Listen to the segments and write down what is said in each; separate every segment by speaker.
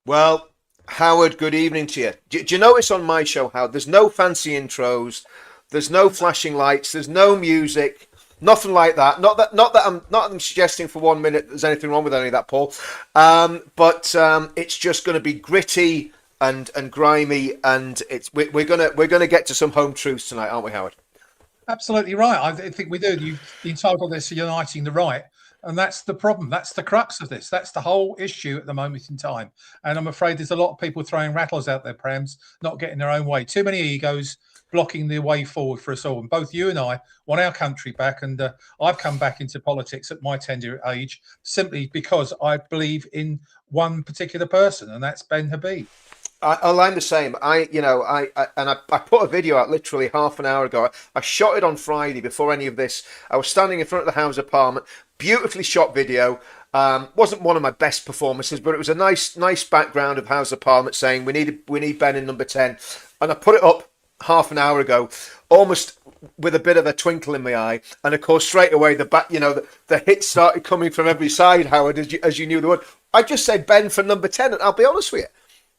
Speaker 1: Well, Howard, good evening to you. Do you notice on my show, Howard, there's no fancy intros, there's no flashing lights, there's no music, nothing like that. Not that I'm suggesting for 1 minute there's anything wrong with any of that, Paul. But it's just going to be gritty and grimy, and we're gonna get to some home truths tonight, aren't we, Howard?
Speaker 2: Absolutely right. I think we do. You entitled this uniting the right, and that's the problem. That's the crux of this. That's the whole issue at the moment in time. And I'm afraid there's a lot of people throwing rattles out their prams, not getting their own way. Too many egos blocking the way forward for us all. And both you and I want our country back. And I've come back into politics at my tender age simply because I believe in one particular person, and that's Ben Habib.
Speaker 1: I'm the same. I put a video out literally half an hour ago. I shot it on Friday before any of this. I was standing in front of the House of Parliament. Beautifully shot video. Wasn't one of my best performances, but it was a nice background of House of Parliament saying we need Ben in number 10, and I put it up half an hour ago, almost with a bit of a twinkle in my eye. And of course, straight away the hits started coming from every side. Howard, as you knew the would. I just said Ben for number 10, and I'll be honest with you.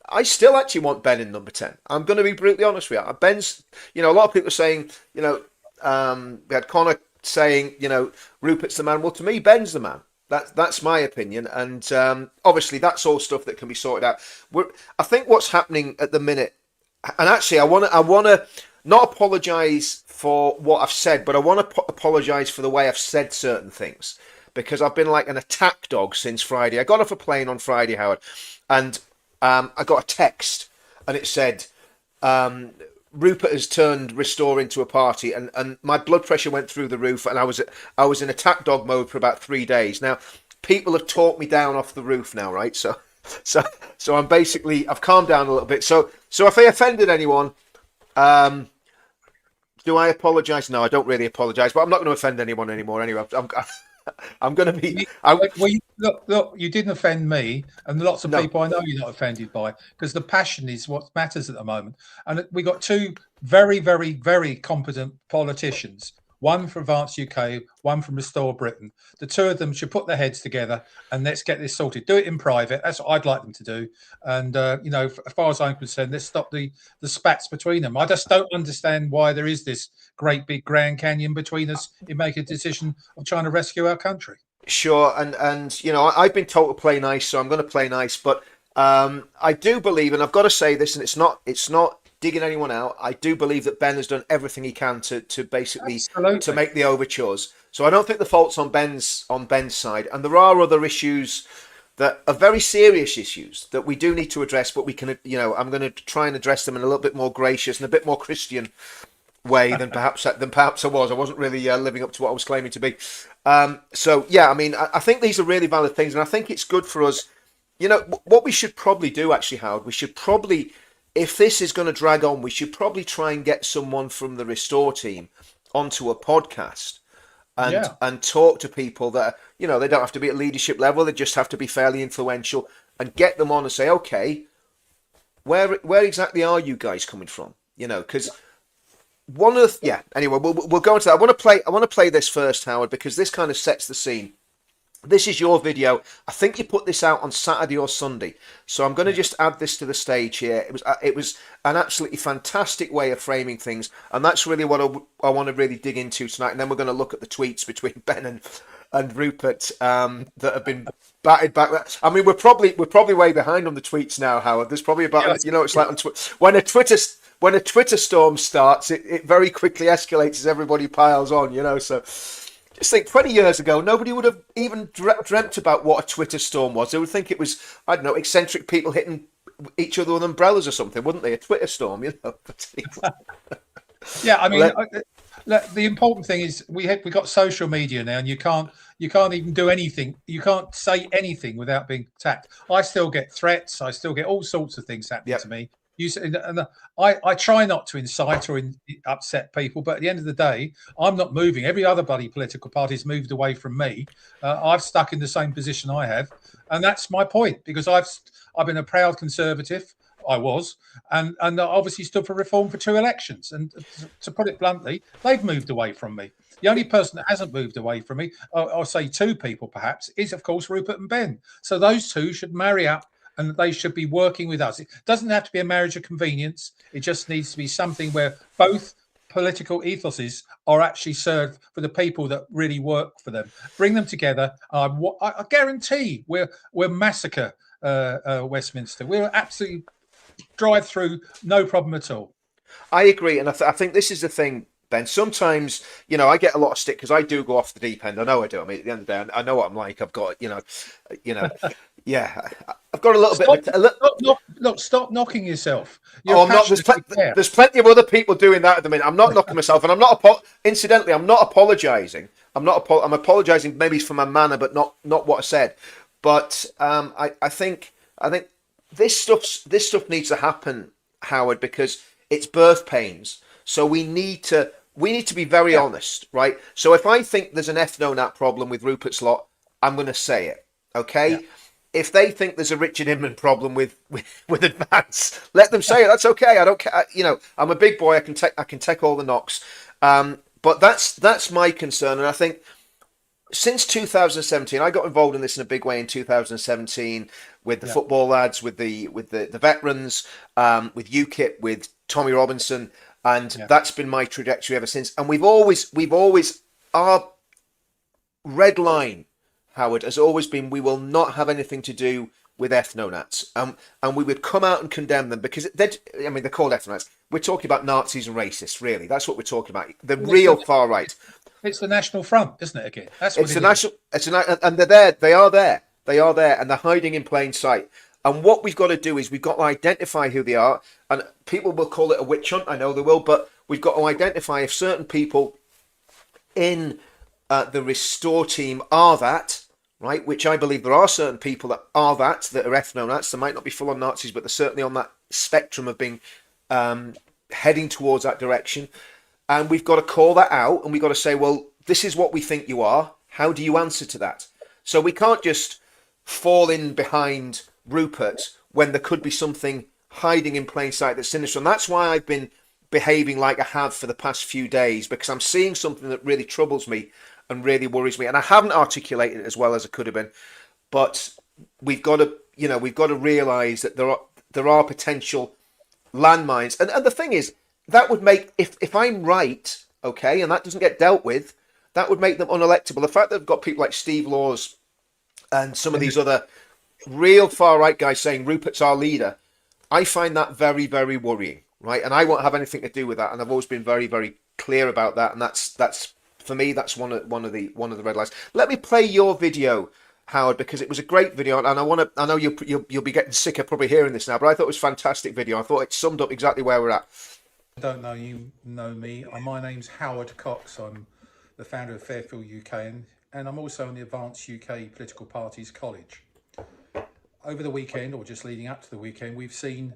Speaker 1: I still actually want Ben in number 10. I'm going to be brutally honest with you. Ben's, a lot of people are saying, we had Connor saying, Rupert's the man. Well, to me, Ben's the man. That's my opinion. And obviously, that's all stuff that can be sorted out. I think what's happening at the minute, and actually, I want to not apologise for what I've said, but I want to apologise for the way I've said certain things, because I've been like an attack dog since Friday. I got off a plane on Friday, Howard, and I got a text, and it said, Rupert has turned Restore into a party, and my blood pressure went through the roof, and I was in attack dog mode for about 3 days. Now, people have talked me down off the roof now, right? So I've calmed down a little bit. So if I offended anyone, do I apologise? No, I don't really apologise, but I'm not going to offend anyone anymore anyway. I'm going to be.
Speaker 2: Look, you didn't offend me, and lots of
Speaker 1: No.
Speaker 2: people I know you're not offended by, because the passion is what matters at the moment. And we got two very, very, very competent politicians, one from Advance UK, one from Restore Britain. The two of them should put their heads together and let's get this sorted. Do it in private. That's what I'd like them to do. And as far as I'm concerned, let's stop the spats between them. I just don't understand why there is this great big Grand Canyon between us in making a decision of trying to rescue our country.
Speaker 1: Sure, and I've been told to play nice, so I'm going to play nice. But I do believe, and I've got to say this, and it's not digging anyone out. I do believe that Ben has done everything he can to basically to
Speaker 2: Absolutely.
Speaker 1: make the overtures. So I don't think the fault's on Ben's side, and there are other issues that are very serious issues that we do need to address. But we can, I'm going to try and address them in a little bit more gracious and a bit more Christian way than perhaps I was. I wasn't really living up to what I was claiming to be. So yeah, I mean, I think these are really valid things, and I think it's good for us. What we should probably do, actually, Howard, we should probably, if this is going to drag on, we should probably try and get someone from the Restore team onto a podcast and
Speaker 2: Yeah.
Speaker 1: and talk to people that they don't have to be at leadership level. They just have to be fairly influential, and get them on and say, okay, where exactly are you guys coming from? Because one of the, yeah. Anyway, we'll go into that. I want to play this first, Howard, because this kind of sets the scene. This is your video. I think you put this out on Saturday or Sunday, so I'm going to
Speaker 2: Yeah.
Speaker 1: just add this to the stage here. It was an absolutely fantastic way of framing things, and that's really what I want to really dig into tonight. And then we're going to look at the tweets between Ben and Rupert that have been batted back. I mean, we're probably way behind on the tweets now, Howard. There's probably about, it's like on when a Twitter storm starts, it very quickly escalates as everybody piles on. So. Just think, 20 years ago, nobody would have even dreamt about what a Twitter storm was. They would think it was, I don't know, eccentric people hitting each other with umbrellas or something, wouldn't they? A Twitter storm.
Speaker 2: Yeah, I mean,
Speaker 1: Let,
Speaker 2: the important thing is we got social media now, and you can't even do anything. You can't say anything without being attacked. I still get threats. I still get all sorts of things happening
Speaker 1: yep.
Speaker 2: to me. I try not to incite or upset people, but at the end of the day, I'm not moving. Every other bloody political party's moved away from me. I've stuck in the same position I have, and that's my point, because I've been a proud conservative. I was, and obviously stood for reform for 2 elections. And to put it bluntly, they've moved away from me. The only person that hasn't moved away from me, I'll say two people perhaps, is of course Rupert and Ben. So those two should marry up and they should be working with us. It doesn't have to be a marriage of convenience. It just needs to be something where both political ethoses are actually served for the people that really work for them. Bring them together. I guarantee we'll massacre Westminster. We'll absolutely drive through, no problem at all.
Speaker 1: I agree, and I think this is the thing, Ben. Sometimes, I get a lot of stick because I do go off the deep end. I know I do. I mean, at the end of the day, I know what I'm like. I've got, yeah, I've got a little bit.
Speaker 2: Stop knocking yourself.
Speaker 1: I'm not. There's plenty of other people doing that at the minute. I'm not knocking myself, and I'm not. Incidentally, I'm not apologising. I'm apologising maybe for my manner, but not what I said. But I think this stuff needs to happen, Howard, because it's birth pains. So we need to be very honest, right? So if I think there's an ethno-nat problem with Rupert's lot, I'm going to say it, okay? Yeah. If they think there's a Richard Inman problem with Advance, let them say it. That's okay. I don't care. I'm a big boy. I can take all the knocks. But that's my concern. And I think since 2017, I got involved in this in a big way in 2017 with the football lads, with the veterans, with UKIP, with Tommy Robinson, and that's been my trajectory ever since. And we've always our red line, Howard, has always been we will not have anything to do with ethnonats, and we would come out and condemn them because they're called ethnonats. We're talking about Nazis and racists, really. That's what we're talking about. The real far right.
Speaker 2: It's the National Front, isn't it? Again, that's what
Speaker 1: and they're there. They are there, and they're hiding in plain sight. And what we've got to do is we've got to identify who they are. And people will call it a witch hunt. I know they will, but we've got to identify if certain people in the Restore team are that, right? Which I believe there are certain people that are that are ethnonats. They might not be full-on Nazis, but they're certainly on that spectrum of being heading towards that direction. And we've got to call that out, and we've got to say, well, this is what we think you are. How do you answer to that? So we can't just fall in behind Rupert when there could be something hiding in plain sight that's sinister. And that's why I've been behaving like I have for the past few days, because I'm seeing something that really troubles me and really worries me. And I haven't articulated it as well as I could have been. But we've got to realise that there are potential landmines. And the thing is, that would make, if I'm right, okay, and that doesn't get dealt with, that would make them unelectable. The fact that they've got people like Steve Laws and some of these other real far-right guys saying Rupert's our leader, I find that very, very worrying, right? And I won't have anything to do with that. And I've always been very, very clear about that. And that's for me, that's one of the red lines. Let me play your video, Howard, because it was a great video, and I know you'll be getting sick of probably hearing this now, but I thought it was a fantastic video. I thought it summed up exactly where we're at.
Speaker 2: I don't know you know me. My name's Howard Cox. I'm the founder of Fairfield UK, and I'm also in the Advanced UK Political Parties College. Over the weekend, or just leading up to the weekend, we've seen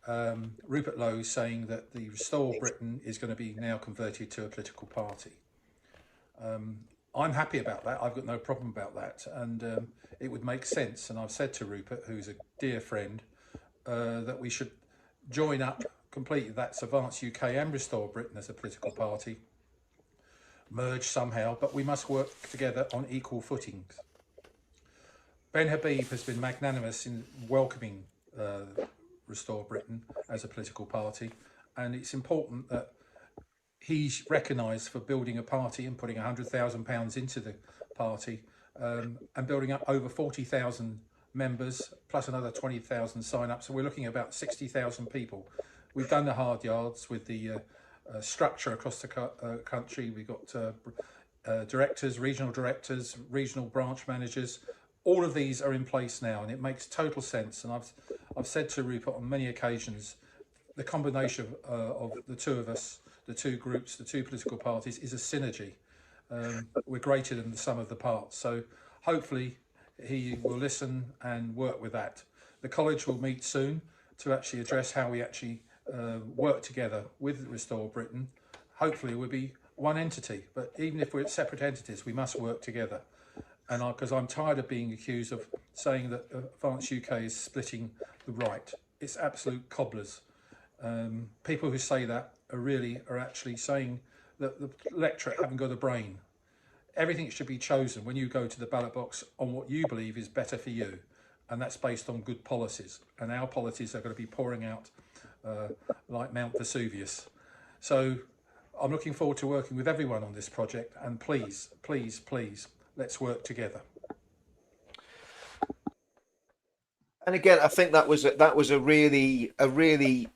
Speaker 2: Rupert Lowe saying that the Restore Britain is going to be now converted to a political party. I'm happy about that. I've got no problem about that, and it would make sense. And I've said to Rupert, who's a dear friend, that we should join up completely. That's Advance UK and Restore Britain as a political party, merge somehow, but we must work together on equal footings. Ben Habib has been magnanimous in welcoming Restore Britain as a political party, and it's important that he's recognised for building a party and putting £100,000 into the party, and building up over 40,000 members plus another 20,000 sign-ups. So we're looking at about 60,000 people. We've done the hard yards with the structure across the country. We've got directors, regional branch managers. All of these are in place now, and it makes total sense. And I've said to Rupert on many occasions, the combination of the two of us, the two groups, the two political parties, is a synergy. We're greater than the sum of the parts. So hopefully he will listen and work with that. The college will meet soon to actually address how we actually work together with Restore Britain. Hopefully we'll be one entity, but even if we're separate entities, we must work together. And because I'm tired of being accused of saying that Advance UK is splitting the right. It's absolute cobblers. People who say that are actually saying that the electorate haven't got a brain. Everything should be chosen when you go to the ballot box on what you believe is better for you. and that's based on good policies. And our policies are going to be pouring out like Mount Vesuvius. So I'm looking forward to working with everyone on this project, and please, please, please, let's work together.
Speaker 1: And again, I think that was a really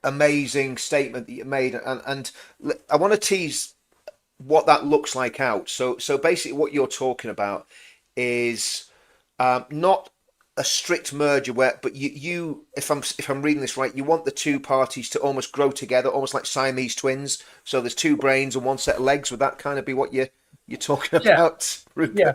Speaker 1: amazing statement that you made, and I want to tease what that looks like out. So basically, what you're talking about is not a strict merger, but you if I'm reading this right, you want the two parties to almost grow together, almost like Siamese twins. So there's two brains and one set of legs. Would that kind of be what you're talking about, Rupert?
Speaker 2: Yeah.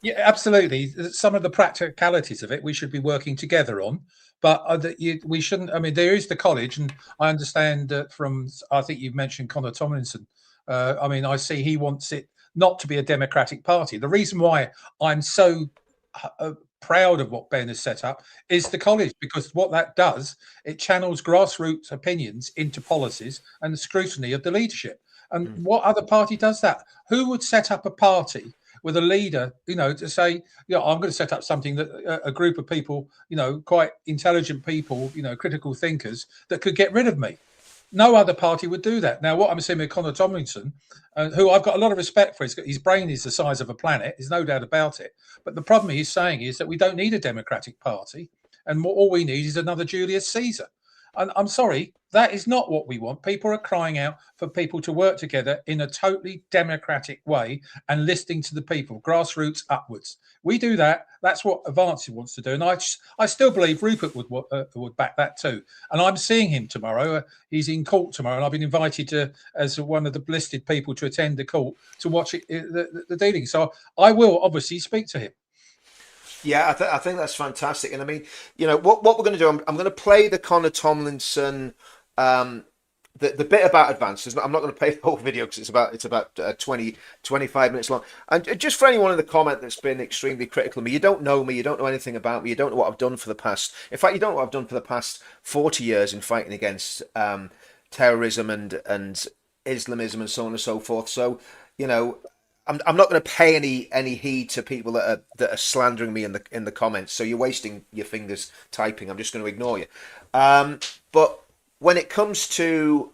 Speaker 2: Yeah, absolutely. Some of the practicalities of it we should be working together on, but we shouldn't. I mean, there is the college, and I understand from, I think you've mentioned Connor Tomlinson. I mean, I see he wants it not to be a democratic party. The reason why I'm so proud of what Ben has set up is the college, because what that does, it channels grassroots opinions into policies and the scrutiny of the leadership. And what other party does that? Who would set up a party with a leader, to say, I'm going to set up something that a group of people, quite intelligent people, critical thinkers, that could get rid of me? No other party would do that. Now, what I'm seeing with Connor Tomlinson, who I've got a lot of respect for, his brain is the size of a planet, there's no doubt about it. But the problem he's saying is that we don't need a democratic party, and all we need is another Julius Caesar. And I'm sorry, that is not what we want. People are crying out for people to work together in a totally democratic way and listening to the people, grassroots upwards. We do that. That's what Advance wants to do. And I still believe Rupert would back that too. And I'm seeing him tomorrow. He's in court tomorrow. And I've been invited to, as one of the listed people, to attend the court to watch the dealing. So I will obviously speak to him.
Speaker 1: Yeah, I think that's fantastic. And I mean, what we're going to do, I'm going to play the Connor Tomlinson, the bit about Advance. I'm not going to play the whole video because it's about 25 minutes long. And just for anyone in the comment that's been extremely critical of me, you don't know me, you don't know anything about me, you don't know what I've done for the past. In fact, you don't know what I've done for the past 40 years in fighting against terrorism and Islamism and so on and so forth. So, I'm not going to pay any heed to people that are slandering me in the comments. So you're wasting your fingers typing. I'm just going to ignore you. But when it comes to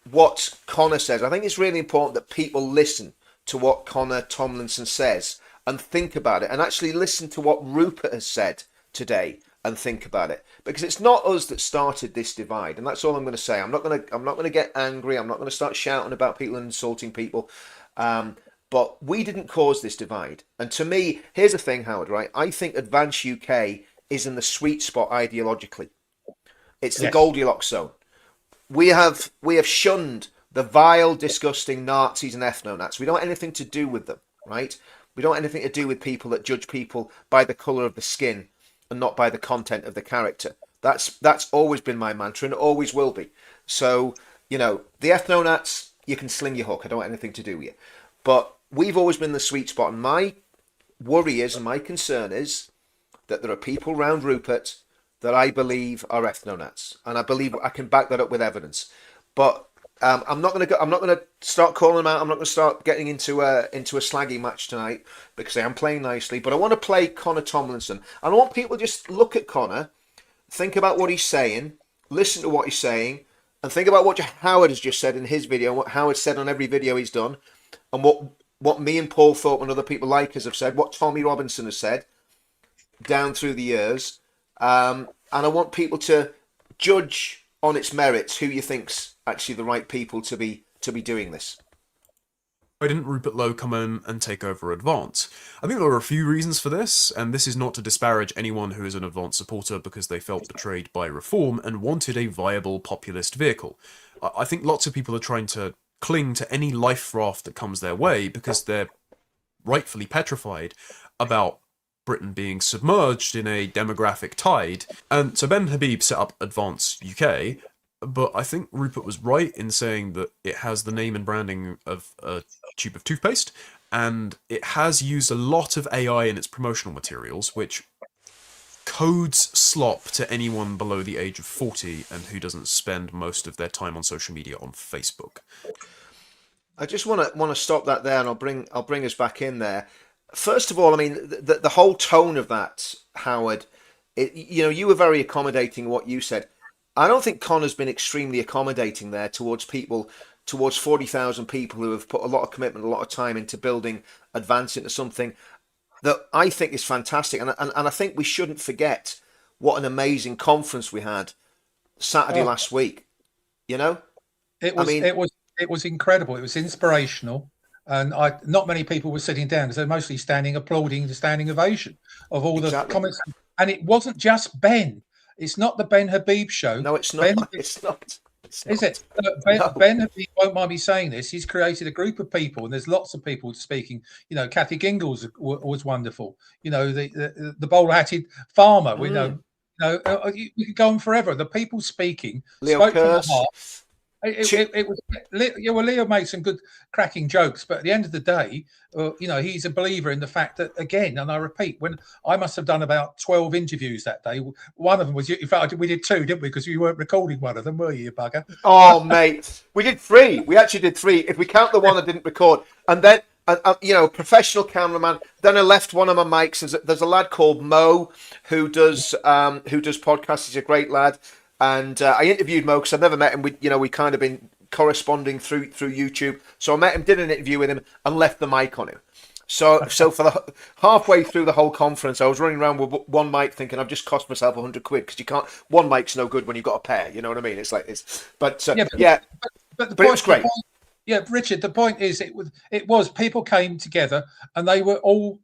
Speaker 1: what Connor says, I think it's really important that people listen to what Connor Tomlinson says and think about it, and actually listen to what Rupert has said today and think about it, because it's not us that started this divide, and that's all I'm going to say. I'm not going to get angry. I'm not going to start shouting about people and insulting people. But we didn't cause this divide. And to me, here's the thing, Howard. Right? I think Advance UK is in the sweet spot ideologically. It's the Goldilocks zone. We have shunned the vile, disgusting Nazis and ethnonats. We don't want anything to do with them. Right? We don't want anything to do with people that judge people by the colour of the skin and not by the content of the character. That's always been my mantra, and it always will be. So, the ethnonats, you can sling your hook. I don't want anything to do with you. But we've always been the sweet spot, and my worry is, and my concern is, that there are people around Rupert that I believe are ethnonats, and I believe I can back that up with evidence. But I'm not going to start calling them out. I'm not going to start getting into a slaggy match tonight, because I am playing nicely. But I want to play Connor Tomlinson, and I want people to just look at Connor, think about what he's saying, listen to what he's saying, and think about what Howard has just said in his video, and what Howard said on every video he's done, and what me and Paul Thorpe and other people like us have said, what Tommy Robinson has said down through the years. And I want people to judge on its merits who you think's actually the right people to be doing this.
Speaker 3: Why didn't Rupert Lowe come in and take over Advance? I think there are a few reasons for this, and this is not to disparage anyone who is an Advance supporter because they felt betrayed by Reform and wanted a viable populist vehicle. I think lots of people are trying to cling to any life raft that comes their way because they're rightfully petrified about Britain being submerged in a demographic tide. And so Ben Habib set up Advance UK, but I think Rupert was right in saying that it has the name and branding of a tube of toothpaste, and it has used a lot of AI in its promotional materials, which codes slop to anyone below the age of 40 and who doesn't spend most of their time on social media on Facebook.
Speaker 1: I just want to stop that there, and I'll bring us back in there. First of all, I mean, the whole tone of that, Howard, you were very accommodating in what you said. I don't think Connor's been extremely accommodating there towards people, towards 40,000 people who have put a lot of commitment, a lot of time into building, advance into something that I think is fantastic. And I think we shouldn't forget what an amazing conference we had Saturday
Speaker 2: Oh,
Speaker 1: last week. You know,
Speaker 2: it
Speaker 1: I
Speaker 2: was
Speaker 1: mean,
Speaker 2: it was incredible. It was inspirational, and not many people were sitting down because they're mostly standing, applauding the standing ovation of all the
Speaker 1: exactly.
Speaker 2: comments. And it wasn't just Ben. It's not the Ben Habib show.
Speaker 1: No, it's
Speaker 2: Ben,
Speaker 1: not. It's not. It's
Speaker 2: is
Speaker 1: not.
Speaker 2: it? Ben,
Speaker 1: No.
Speaker 2: Ben Habib won't mind me saying this. He's created a group of people, and there's lots of people speaking. You know, Kathy Gingles was wonderful. You know, the bowler-hatted farmer. We know.
Speaker 1: Mm.
Speaker 2: You could go on forever. The people speaking
Speaker 1: Leo
Speaker 2: spoke from the
Speaker 1: Kurz.
Speaker 2: heart. It was, yeah, well, Leo made some good cracking jokes, but at the end of the day, he's a believer in the fact that, again, and I repeat, when I must have done about 12 interviews that day, one of them was, in fact, we did two, didn't we? Because you weren't recording one of them, were you, you bugger?
Speaker 1: Oh, mate, we did three. We actually did three. If we count the one I didn't record, and then professional cameraman. Then I left one of my mics. There's a lad called Mo who does podcasts. He's a great lad, and I interviewed Mo because I've never met him. We kind of been corresponding through YouTube. So I met him, did an interview with him, and left the mic on him. So for the halfway through the whole conference, I was running around with one mic, thinking I've just cost myself £100 because you can't. One mic's no good when you've got a pair. You know what I mean? It's like this. But
Speaker 2: But
Speaker 1: it was great.
Speaker 2: Yeah, Richard, the point is it was people came together and they were all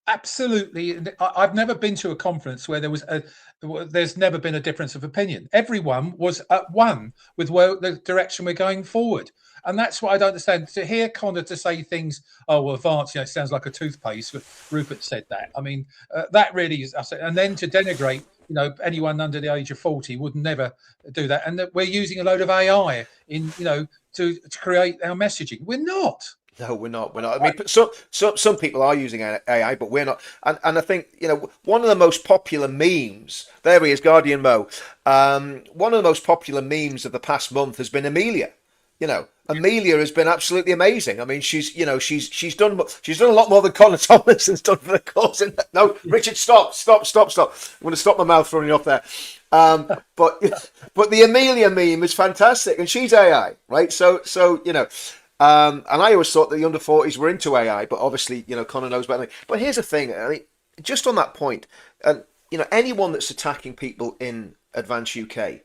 Speaker 2: absolutely. I've never been to a conference where there's never been a difference of opinion. Everyone was at one with the direction we're going forward. And that's what I don't understand. To hear Connor to say things, oh, well, advance, it sounds like a toothpaste. Rupert said that. I mean, that really is. And then to denigrate, anyone under the age of 40 would never do that. And that we're using a load of AI to create our messaging. We're not.
Speaker 1: No, we're not. We're not. I mean, some people are using AI, but we're not. And I think one of the most popular memes. There he is, Guardian Mo. One of the most popular memes of the past month has been Amelia. Amelia has been absolutely amazing. I mean, she's done a lot more than Connor Tomlinson's done for the course. No, Richard, stop. I'm going to stop my mouth running off there. But the Amelia meme is fantastic, and she's AI, right? So and I always thought that the under 40s were into AI, but obviously Connor knows better. But here's the thing. I mean, just on that point, anyone that's attacking people in Advance UK,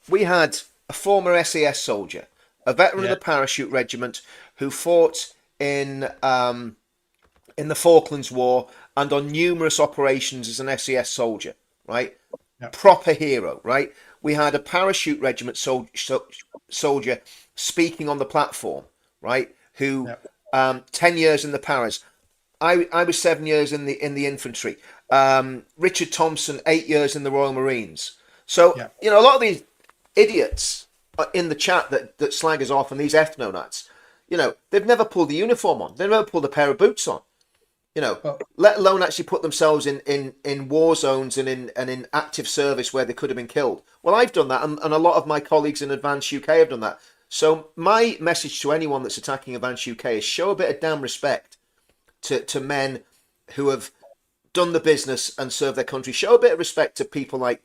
Speaker 1: we had a former SAS soldier, a veteran of the parachute regiment who fought in the Falklands War and on numerous operations as an SAS soldier, right? Yep. Proper hero, right? We had a parachute regiment soldier speaking on the platform, right? Who 10 years in the paras. I was 7 years in the infantry. Richard Thompson, 8 years in the Royal Marines. So a lot of these idiots in the chat that slag us off, and these ethnonats, they've never pulled the uniform on. They've never pulled a pair of boots on. Let alone actually put themselves in war zones and in active service where they could have been killed. Well, I've done that, and a lot of my colleagues in Advance UK have done that. So my message to anyone that's attacking Advance UK is show a bit of damn respect to men who have done the business and served their country. Show a bit of respect to people like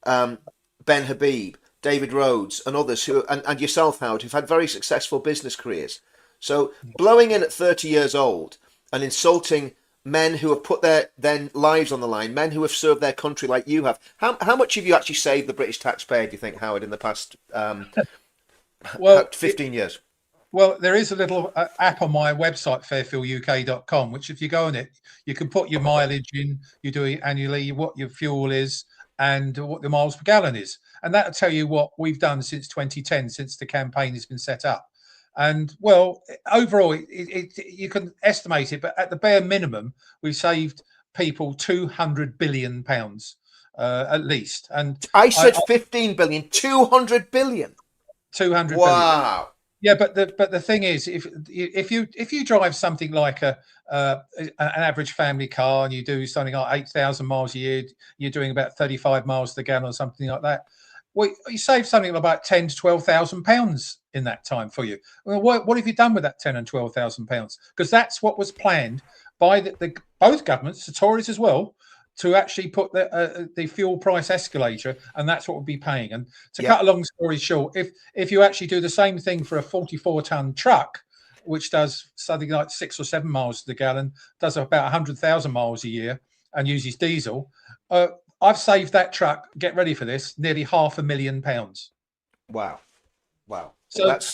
Speaker 1: Ben Habib, David Rhodes, and others and yourself, Howard, who've had very successful business careers. So blowing in at 30 years old and insulting men who have put their lives on the line, men who have served their country like you have. How much have you actually saved the British taxpayer, do you think, Howard, in the past 15 years?
Speaker 2: Well, there is a little app on my website, fairfielduk.com, which if you go on it, you can put your mileage in, you do it annually, what your fuel is, and what the miles per gallon is. And that'll tell you what we've done since 2010, since the campaign has been set up. And, well, overall, you can estimate it, but at the bare minimum, we've saved people £200 billion at least. And
Speaker 1: I said 15 billion, 200 billion.
Speaker 2: 200 billion.
Speaker 1: Wow.
Speaker 2: Yeah, but the thing is, if you drive something like an average family car and you do something like 8,000 miles a year, you're doing about 35 miles to the gallon or something like that. Well, you save something like about £10,000 to £12,000 in that time for you. Well, what have you done with that £10,000 and £12,000? Because that's what was planned by the both governments, the Tories as well, to actually put the fuel price escalator, and that's what we'll be paying. And to cut a long story short, if you actually do the same thing for a 44-ton truck, which does something like 6 or 7 miles to the gallon, does about 100,000 miles a year, and uses diesel, I've saved that truck. Get ready for this: nearly £500,000.
Speaker 1: Wow.
Speaker 2: So that's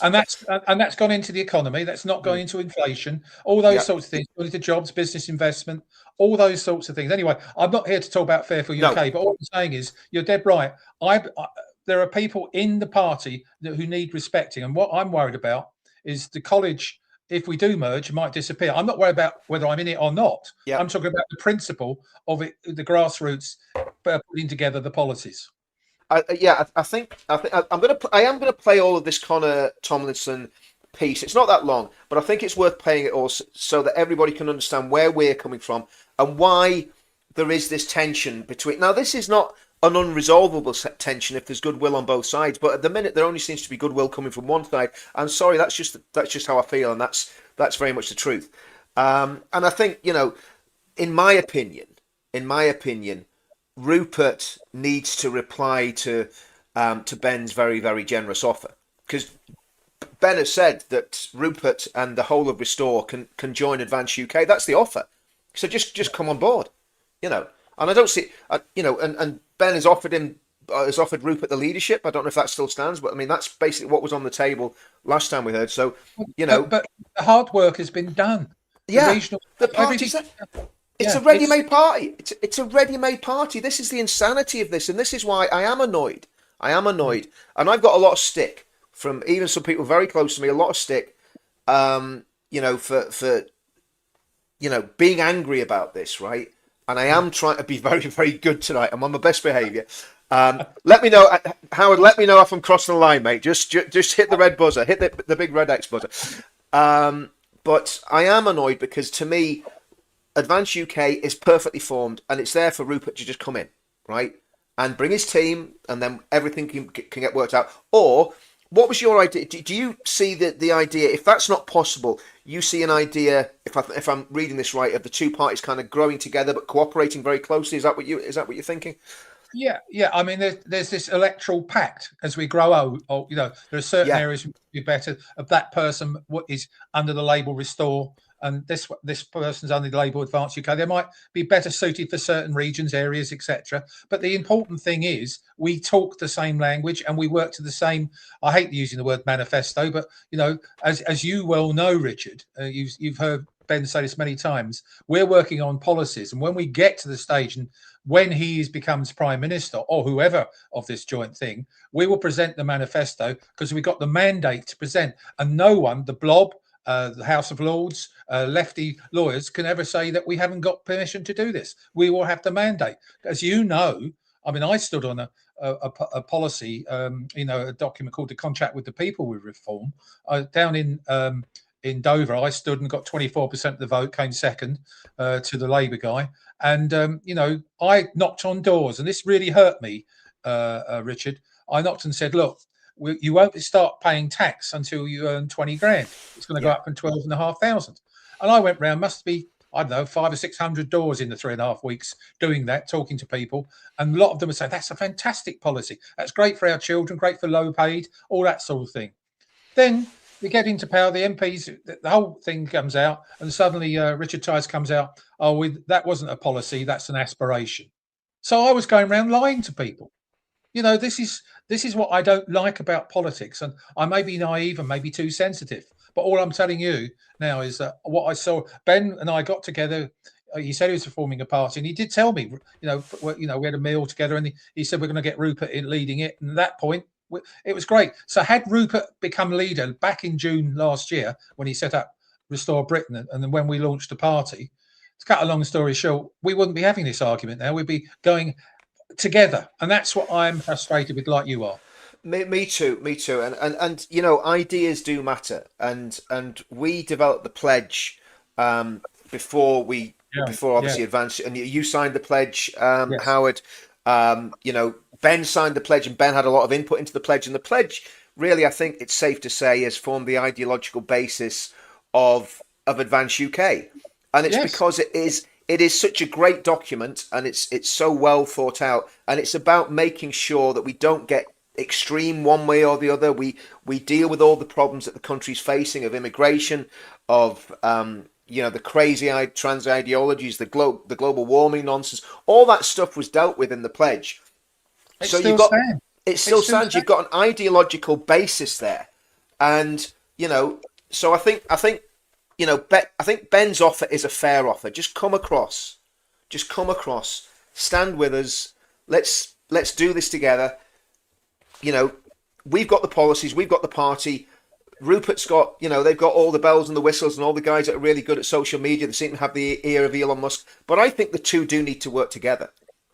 Speaker 2: gone into the economy. That's not going into inflation. All those sorts of things, going into jobs, business investment, all those sorts of things. Anyway, I'm not here to talk about Fair for UK, but all I'm saying is you're dead right. There are people in the party who need respecting, and what I'm worried about is the college. If we do merge, it might disappear. I'm not worried about whether I'm in it or not. I'm talking about the principle of it, the grassroots putting together the policies.
Speaker 1: I think I am gonna play all of this Connor Tomlinson piece. It's not that long, but I think it's worth playing it all so that everybody can understand where we're coming from and why there is this tension between. Now, this is not an unresolvable tension if there's goodwill on both sides, but at the minute there only seems to be goodwill coming from one side. I'm sorry, that's just how I feel, and that's very much the truth. And I think, in my opinion, Rupert needs to reply to Ben's very, very generous offer, because Ben has said that Rupert and the whole of Restore can join Advance UK. That's the offer. So just come on board, And I don't see, and Ben has offered Rupert the leadership. I don't know if that still stands, but I mean that's basically what was on the table last time we heard. So
Speaker 2: but the hard work has been done.
Speaker 1: The party's. It's a ready-made party. It's a ready-made party. This is the insanity of this, and this is why I am annoyed. And I've got a lot of stick from even some people very close to me. A lot of stick, for being angry about this, right? And I am trying to be very, very good tonight. I'm on my best behaviour. Let me know, Howard. Let me know if I'm crossing the line, mate. Just hit the red buzzer. Hit the big red X buzzer. But I am annoyed because to me, Advance UK is perfectly formed, and it's there for Rupert to just come in, right, and bring his team, and then everything can get worked out. Or what was your idea? Do you see the idea? If that's not possible, you see an idea. If I'm reading this right, of the two parties kind of growing together but cooperating very closely. Is that what you're thinking?
Speaker 2: Yeah. I mean, there's this electoral pact as we grow old. There are certain areas would be better. Of that person, what is under the label Restore, and this person's under the label Advance UK. They might be better suited for certain regions, areas, etc. But the important thing is we talk the same language and we work to the same. I hate using the word manifesto, but as you well know, Richard, you've heard Ben say this many times. We're working on policies, and when we get to the stage and when he becomes prime minister or whoever of this joint thing, we will present the manifesto because we got the mandate to present, and no one, the blob, the House of Lords, lefty lawyers can ever say that we haven't got permission to do this. We will have the mandate. As you know, I mean, I stood on a policy, a document called the Contract with the People with Reform, down in Dover. I stood and got 24% of the vote, came second to the Labour guy. And, I knocked on doors, and this really hurt me, Richard. I knocked and said, look, you won't start paying tax until you earn 20 grand. It's going to go up from 12,500. And I went round, must be, I don't know, 500 or 600 doors in the 3.5 weeks doing that, talking to people. And a lot of them would say, that's a fantastic policy. That's great for our children, great for low paid, all that sort of thing. Then we get into power, the MPs, the whole thing comes out, and suddenly Richard Tice comes out, that wasn't a policy, that's an aspiration. So I was going around lying to people. This is what I don't like about politics, and I may be naive and maybe too sensitive. But all I'm telling you now is that what I saw, Ben and I got together. He said he was forming a party, and he did tell me, we had a meal together, and he said we're going to get Rupert in leading it. And at that point, it was great. So had Rupert become leader back in June last year when he set up Restore Britain, and then when we launched the party, to cut a long story short, we wouldn't be having this argument now. We'd be going together, and that's what I'm frustrated with, like you are.
Speaker 1: Me too. And ideas do matter, and we developed the pledge before obviously Advance, and you signed the pledge, yes. Howard. Ben signed the pledge, and Ben had a lot of input into the pledge, and the pledge really, I think it's safe to say, has formed the ideological basis of Advance UK, and it's because it is such a great document, and it's so well thought out, and it's about making sure that we don't get extreme one way or the other. We deal with all the problems that the country's facing of immigration, of the crazy trans ideologies, the global warming nonsense. All that stuff was dealt with in the pledge.
Speaker 2: It
Speaker 1: So
Speaker 2: still
Speaker 1: you've got
Speaker 2: stands.
Speaker 1: it still stands. You've got an ideological basis there, and so I think I think Ben's offer is a fair offer. Just come across, stand with us. Let's do this together. We've got the policies, we've got the party. Rupert's got, they've got all the bells and the whistles and all the guys that are really good at social media. They seem to have the ear of Elon Musk. But I think the two do need to work together.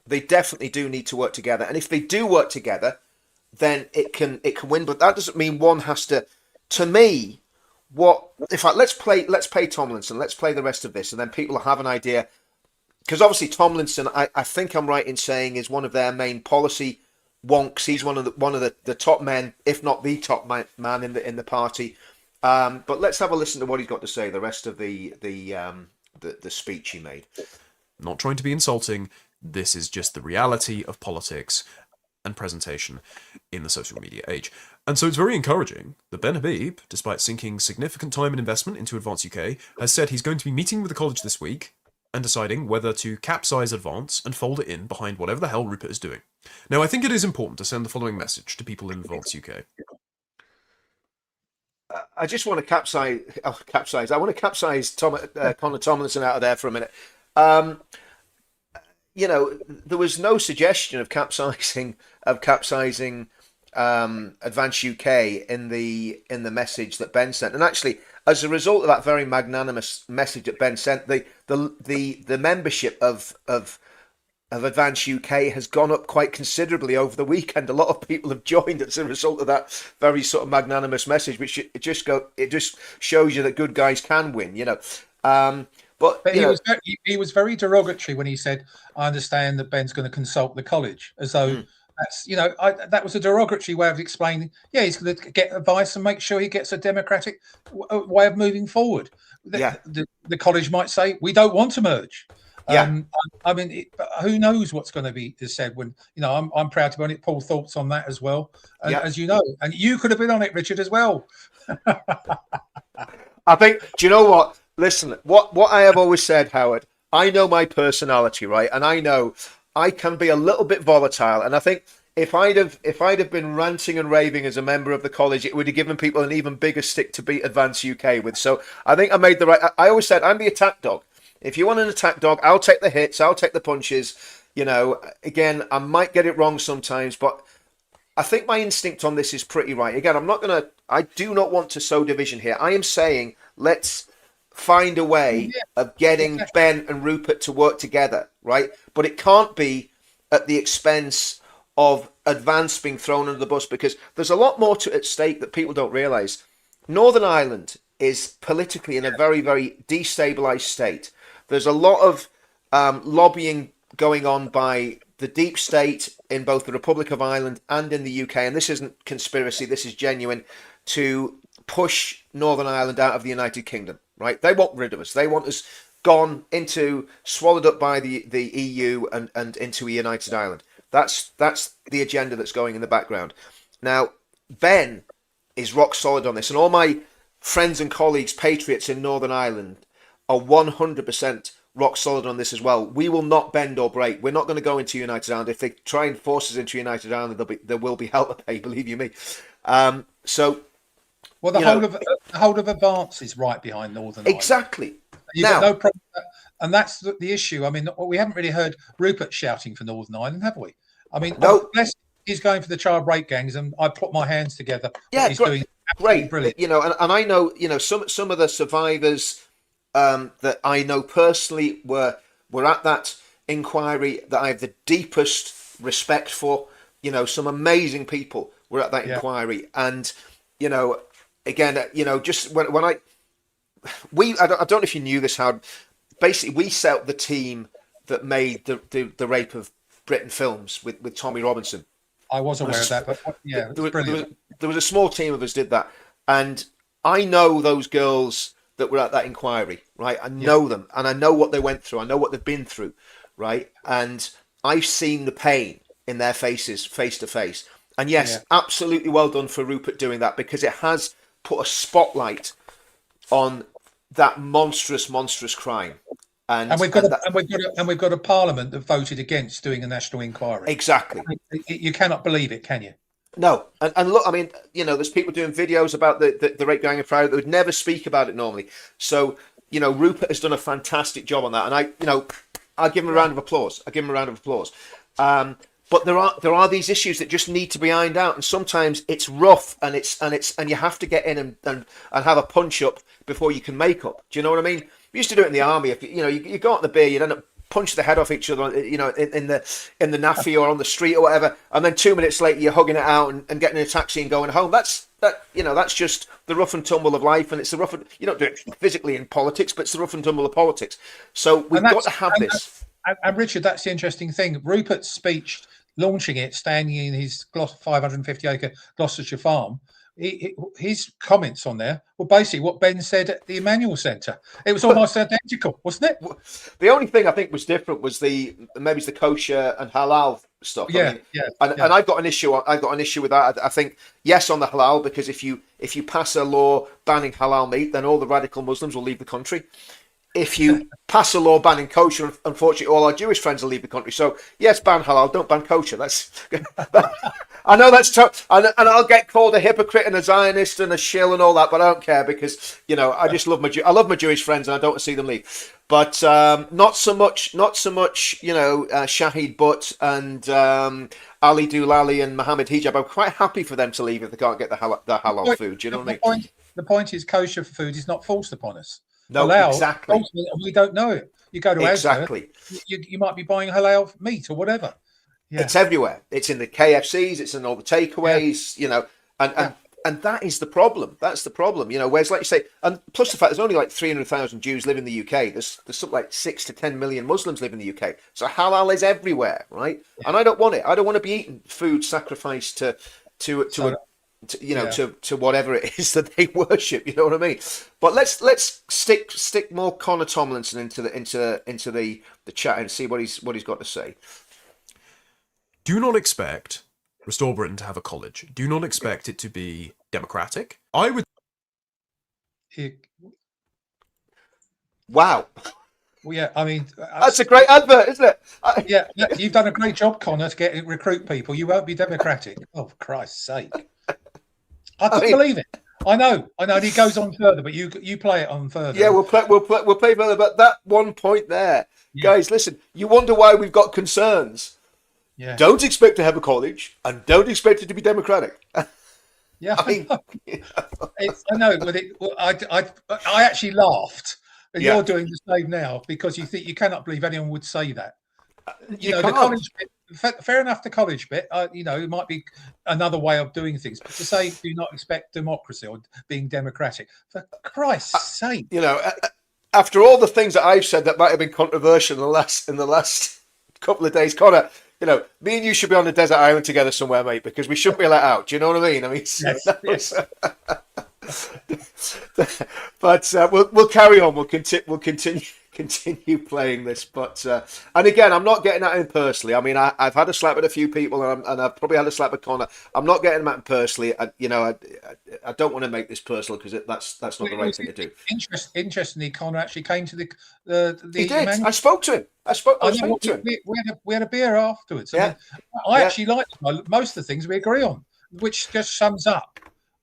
Speaker 1: They definitely do need to work together. And if they do work together, then it can win. But that doesn't mean one has to me, let's play Tomlinson. Let's play the rest of this. And then people will have an idea. Because obviously Tomlinson, I think I'm right in saying, is one of their main policy wonks. He's one of the top men, if not the top man in the party. But let's have a listen to what he's got to say. The rest of the speech he made.
Speaker 3: Not trying to be insulting. This is just the reality of politics and presentation in the social media age. And so it's very encouraging that Ben Habib, despite sinking significant time and investment into Advance UK, has said he's going to be meeting with the college this week and deciding whether to capsize Advance and fold it in behind whatever the hell Rupert is doing. Now, I think it is important to send the following message to people in Advance UK.
Speaker 1: I just want to capsize. I want to capsize Connor Tomlinson out of there for a minute. There was no suggestion of capsizing Advance UK in the message that Ben sent, and actually, as a result of that very magnanimous message that Ben sent, the membership of Advance UK has gone up quite considerably over the weekend. A lot of people have joined as a result of that very sort of magnanimous message, which it just shows you that good guys can win, But
Speaker 2: he was very derogatory when he said, "I understand that Ben's going to consult the college," as though that's that was a derogatory way of explaining. Yeah, he's going to get advice and make sure he gets a democratic way of moving forward. The college might say, "We don't want to merge."
Speaker 1: Yeah.
Speaker 2: Who knows what's going to be said when I'm proud to be on it. Paul, thoughts on that as well, and as you know, and you could have been on it, Richard, as well.
Speaker 1: I think. Do you know what? Listen, what I have always said, Howard, I know my personality, right? And I know I can be a little bit volatile. And I think if I'd have been ranting and raving as a member of the college, it would have given people an even bigger stick to beat Advance UK with. So I think I made the right. I always said I'm the attack dog. If you want an attack dog, I'll take the hits, I'll take the punches. Again, I might get it wrong sometimes, but I think my instinct on this is pretty right. Again, I do not want to sow division here. I am saying let's find a way of getting Ben and Rupert to work together, right? But it can't be at the expense of Advance being thrown under the bus, because there's a lot more at stake that people don't realise. Northern Ireland is politically in a very, very destabilised state. There's a lot of lobbying going on by the deep state in both the Republic of Ireland and in the UK, and this isn't conspiracy, this is genuine, to push Northern Ireland out of the United Kingdom. Right, they want rid of us. They want us gone, swallowed up by the EU and into a united Ireland. That's the agenda that's going in the background. Now, Ben is rock solid on this, and all my friends and colleagues, patriots in Northern Ireland, are 100% rock solid on this as well. We will not bend or break. We're not going to go into United Ireland. If they try and force us into United Ireland, there will be hell to pay. Believe you me.
Speaker 2: Well, the whole of Advance is right behind Northern Ireland.
Speaker 1: Exactly.
Speaker 2: You've got no problem with that. And that's the issue. I mean, we haven't really heard Rupert shouting for Northern Ireland, have we? I mean,
Speaker 1: no.
Speaker 2: Unless he's going for the child break gangs, and I put my hands together.
Speaker 1: Yeah,
Speaker 2: he's doing
Speaker 1: great.
Speaker 2: Brilliant.
Speaker 1: And I know, some of the survivors that I know personally were at that inquiry that I have the deepest respect for. Some amazing people were at that inquiry, and again, just when I don't know if you knew this, Howard. Basically, we set up the team that made the Rape of Britain films with Tommy Robinson.
Speaker 2: I was aware of that, but
Speaker 1: there was a small team of us did that, and I know those girls that were at that inquiry, right? I know them, and I know what they went through. I know what they've been through, right? And I've seen the pain in their faces, face to face. And yes, absolutely well done for Rupert doing that, because it has put a spotlight on that monstrous crime.
Speaker 2: And we've got a parliament that voted against doing a national inquiry.
Speaker 1: Exactly.
Speaker 2: You cannot believe it, can you?
Speaker 1: No, and look, I mean, you know, there's people doing videos about the rape going in Friday that would never speak about it normally. So, you know, Rupert has done a fantastic job on that, and I'll give him a round of applause. But there are these issues that just need to be ironed out, and sometimes it's rough, and you have to get in and have a punch up before you can make up. Do you know what I mean? We used to do it in the army. If you go out the beer, you'd end up punch the head off each other, you know, in the naffy or on the street or whatever, and then 2 minutes later you're hugging it out and getting in a taxi and going home. That's just the rough and tumble of life, and it's the rough. You don't do it physically in politics, but it's the rough and tumble of politics. So we've got to have this.
Speaker 2: And Richard, that's the interesting thing. Rupert's speech launching it, standing in his 550-acre Gloucestershire farm, his comments on there were basically what Ben said at the Emmanuel Centre. It was almost identical, wasn't it?
Speaker 1: The only thing I think was different was the kosher and halal stuff. And I've got an issue. I've got an issue with that. I think yes on the halal, because if you pass a law banning halal meat, then all the radical Muslims will leave the country. If you pass a law banning kosher, unfortunately, all our Jewish friends will leave the country. So, yes, ban halal, don't ban kosher. I know that's tough, and I'll get called a hypocrite and a Zionist and a shill and all that, but I don't care, because, you know, I just love I love my Jewish friends, and I don't want to see them leave. But not so much, you know, Shahid Butt and Ali Doolali and Mohammed Hijab. I'm quite happy for them to leave if they can't get the halal food. Do you know what I mean?
Speaker 2: The point is, kosher food is not forced upon us.
Speaker 1: No,
Speaker 2: halal,
Speaker 1: exactly.
Speaker 2: We don't know it. You go to
Speaker 1: exactly.
Speaker 2: Asda, you might be buying halal meat or whatever. Yeah.
Speaker 1: It's everywhere. It's in the KFCs. It's in all the takeaways. You know, and that is the problem. That's the problem. You know, whereas, like you say, and plus the fact there's only like 300,000 Jews live in the UK. There's something like 6 to 10 million Muslims live in the UK. So halal is everywhere, right? Yeah. And I don't want it. I don't want to be eating food sacrificed to whatever it is that they worship. You know what I mean? But let's stick more Connor Tomlinson into the chat and see what he's got to say.
Speaker 3: Do not expect Restore Britain to have a college. Do not expect it to be democratic. I would.
Speaker 1: Wow.
Speaker 2: Well, yeah, I mean,
Speaker 1: that's a great advert, isn't it?
Speaker 2: Yeah, you've done a great job, Connor, to recruit people. You won't be democratic. Oh, for Christ's sake! I couldn't believe it. I know. And he goes on further, but you play it on further.
Speaker 1: Yeah, we'll play further. But that one point there, guys, listen. You wonder why we've got concerns. Yeah. Don't expect to have a college, and don't expect it to be democratic.
Speaker 2: Yeah, I know. But I actually laughed. And you're doing the same now, because you cannot believe anyone would say that. You know, the college bit, fair enough, the college bit, you know, it might be another way of doing things. But to say do not expect democracy or being democratic, for Christ's sake.
Speaker 1: You know, after all the things that I've said that might have been controversial in the last couple of days, Connor, you know, me and you should be on a desert island together somewhere, mate, because we shouldn't be let out. Do you know what I mean? I mean,
Speaker 2: yes.
Speaker 1: But we'll carry on. We'll continue playing this. But and again, I'm not getting at him personally. I mean, I've had a slap at a few people, and I've probably had a slap at Connor. I'm not getting at him personally. I don't want to make this personal, because that's not the right thing to do.
Speaker 2: Interestingly, Connor actually came to the
Speaker 1: he did. I spoke to him. I spoke to him.
Speaker 2: We had a beer afterwards.
Speaker 1: Yeah.
Speaker 2: I actually like most of the things we agree on, which just sums up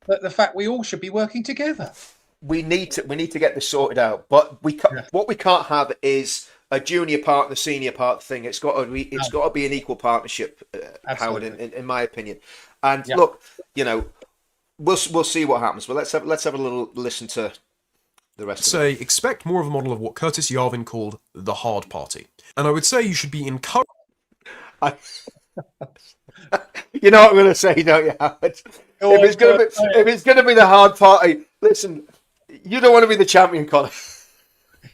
Speaker 2: the fact we all should be working together.
Speaker 1: We need to get this sorted out, but what we can't have is a junior part and a senior part thing. It's got to be an equal partnership, Howard, in my opinion. And look, you know, we'll see what happens. But let's have a little listen to the rest.
Speaker 3: Say expect more of a model of what Curtis Yarvin called the hard party, and I would say you should be encouraged.
Speaker 1: You know what I'm going to say, don't you, Howard? If it's going to be the hard party, listen. You don't want to be the champion, Connor.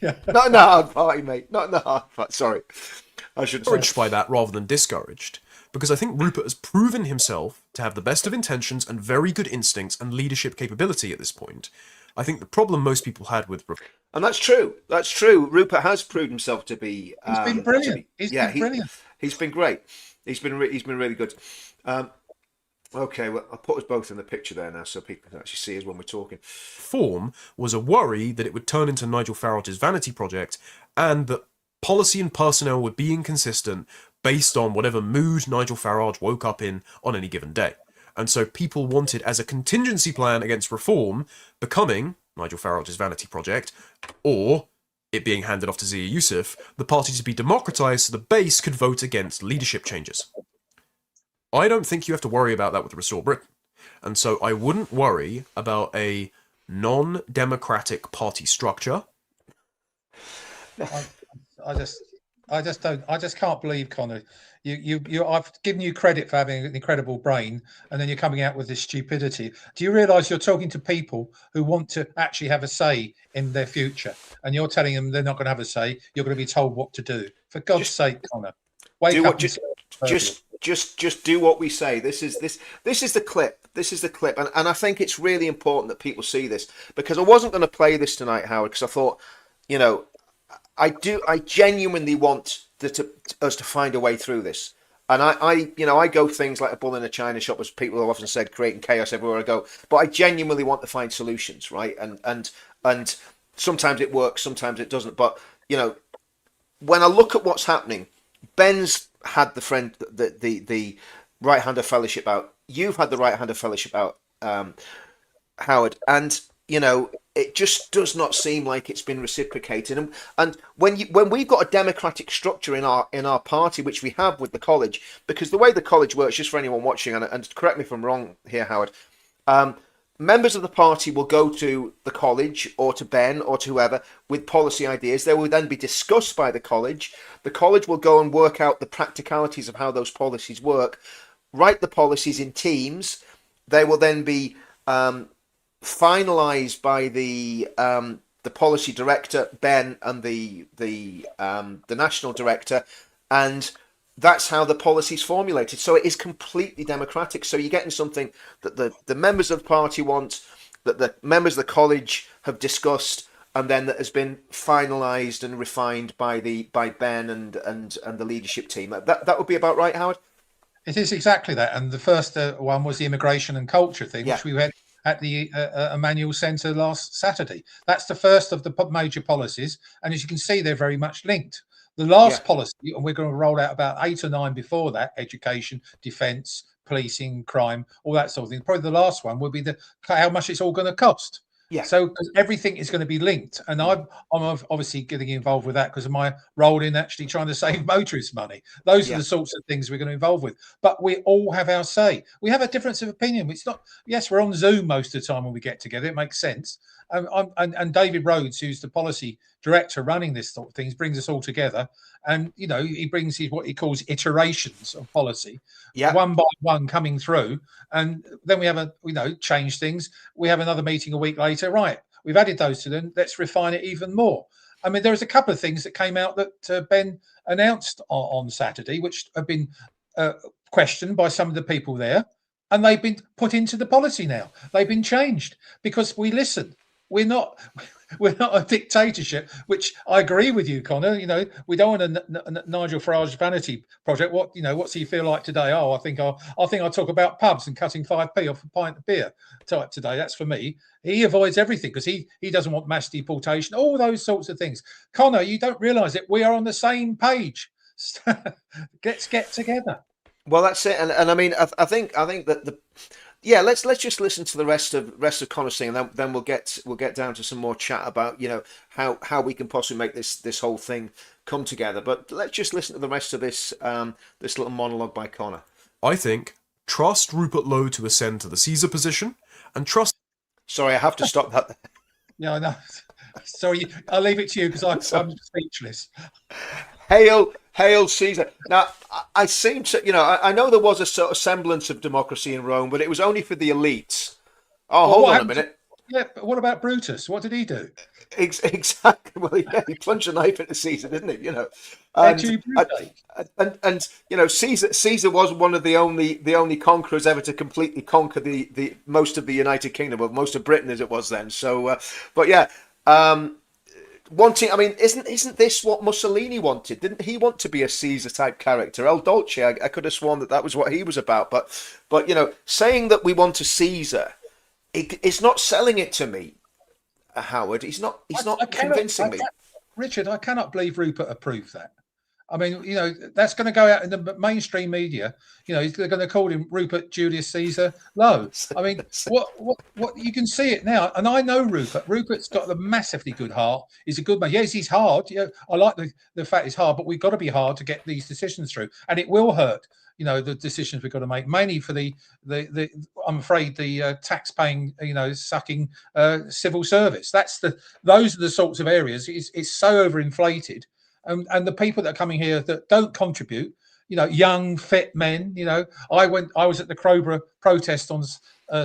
Speaker 2: Yeah.
Speaker 1: Not in the hard party, mate. Not in the hard party. Sorry. I should
Speaker 3: encouraged by that rather than discouraged. because I think Rupert has proven himself to have the best of intentions and very good instincts and leadership capability at this point. I think the problem most people had with
Speaker 1: and that's true. That's true. Rupert has proved himself to be.
Speaker 2: He's been brilliant. He's been brilliant.
Speaker 1: He's been great. He's been really good. Okay, well, I'll put us both in the picture there now so people can actually see us when we're talking.
Speaker 3: Reform was a worry that it would turn into Nigel Farage's vanity project, and that policy and personnel would be inconsistent based on whatever mood Nigel Farage woke up in on any given day. And so people wanted, as a contingency plan against reform, becoming Nigel Farage's vanity project, or it being handed off to Zia Yusuf, the party to be democratised so the base could vote against leadership changes. I don't think you have to worry about that with Restore Britain. And so I wouldn't worry about a non-democratic party structure.
Speaker 2: I just can't believe, Connor. I've given you credit for having an incredible brain, and then you're coming out with this stupidity. Do you realise you're talking to people who want to actually have a say in their future, and you're telling them they're not going to have a say? You're going to be told what to do. For God's sake, Connor, wake up.
Speaker 1: Just do what we say. This is the clip. This is the clip, and I think it's really important that people see this, because I wasn't going to play this tonight, Howard, because I thought, I genuinely want us to find a way through this. And I go things like a bull in a china shop, as people have often said, creating chaos everywhere I go. But I genuinely want to find solutions, right? And sometimes it works, sometimes it doesn't. But when I look at what's happening, Ben's had the right hand of fellowship out. You've had the right hand of fellowship out, Howard, and it just does not seem like it's been reciprocated. And when we've got a democratic structure in our party, which we have with the college, because the way the college works, just for anyone watching, and correct me if I'm wrong here, Howard, members of the party will go to the college or to Ben or to whoever with policy ideas. They will then be discussed by the college. The college will go and work out the practicalities of how those policies work, write the policies in teams. They will then be finalised by the policy director, Ben, and the national director, and that's how the policy is formulated. So it is completely democratic. So you're getting something that the members of the party want, that the members of the college have discussed, and then that has been finalised and refined by Ben and the leadership team. That would be about right, Howard?
Speaker 2: It is exactly that. And the first one was the immigration and culture thing, which we had at the Emmanuel Centre last Saturday. That's the first of the major policies. And as you can see, they're very much linked. The last policy, and we're going to roll out about 8 or 9 before that: education, defence, policing, crime, all that sort of thing. Probably the last one will be how much it's all going to cost. Yeah. So everything is going to be linked, and I'm obviously getting involved with that because of my role in actually trying to save motorist money. Those are the sorts of things we're going to involve with. But we all have our say. We have a difference of opinion. It's not. Yes, we're on Zoom most of the time when we get together. It makes sense. And David Rhodes, who's the policy director running this sort of things, brings us all together. And he brings what he calls iterations of policy, one by one coming through. And then we have change things. We have another meeting a week later. Right, we've added those to them. Let's refine it even more. I mean, there's a couple of things that came out that Ben announced on Saturday, which have been questioned by some of the people there, and they've been put into the policy now. They've been changed because we listen. We're not a dictatorship, which I agree with you, Connor. We don't want a Nigel Farage vanity project. What's he feel like today? Oh, I think I'll talk about pubs and cutting 5p off a pint of beer type today. That's for me. He avoids everything because he doesn't want mass deportation, all those sorts of things. Connor, you don't realise it. We are on the same page. Let's get together.
Speaker 1: Well, that's it. And I mean, I think that let's just listen to the rest of Connor's thing, and then we'll get down to some more chat about how we can possibly make this whole thing come together. But let's just listen to the rest of this this little monologue by Connor.
Speaker 3: I think trust Rupert Lowe to ascend to the Caesar position, and trust.
Speaker 1: Sorry, I have to stop that.
Speaker 2: Yeah, I know. Sorry, I'll leave it to you because I'm speechless. Hail
Speaker 1: Caesar. Now, I seem to, I know there was a sort of semblance of democracy in Rome, but it was only for the elites. Oh, hold on a minute.
Speaker 2: Yeah, but what about Brutus? What did he do?
Speaker 1: Exactly. Well, yeah, he plunged a knife into Caesar, didn't he?
Speaker 2: Etu
Speaker 1: And
Speaker 2: Brute.
Speaker 1: Caesar was one of the only conquerors ever to completely conquer the most of the United Kingdom, well, most of Britain as it was then. So, but yeah, wanting. I mean, isn't this what Mussolini wanted? Didn't he want to be a Caesar type character? El Dolce. I could have sworn that was what he was about. But saying that we want a Caesar, it's not selling it to me. Howard, he's not convincing me.
Speaker 2: Richard, I cannot believe Rupert approved that. I mean, that's going to go out in the mainstream media. They're going to call him Rupert Julius Caesar Lowe. I mean, what you can see it now. And I know Rupert. Rupert's got a massively good heart. He's a good man. Yes, he's hard. I like the fact he's hard, but we've got to be hard to get these decisions through. And it will hurt, the decisions we've got to make, mainly for the I'm afraid, the tax-paying, sucking civil service. Those are the sorts of areas. It's so overinflated. And the people that are coming here that don't contribute, young, fit men, I was at the Crowborough protest on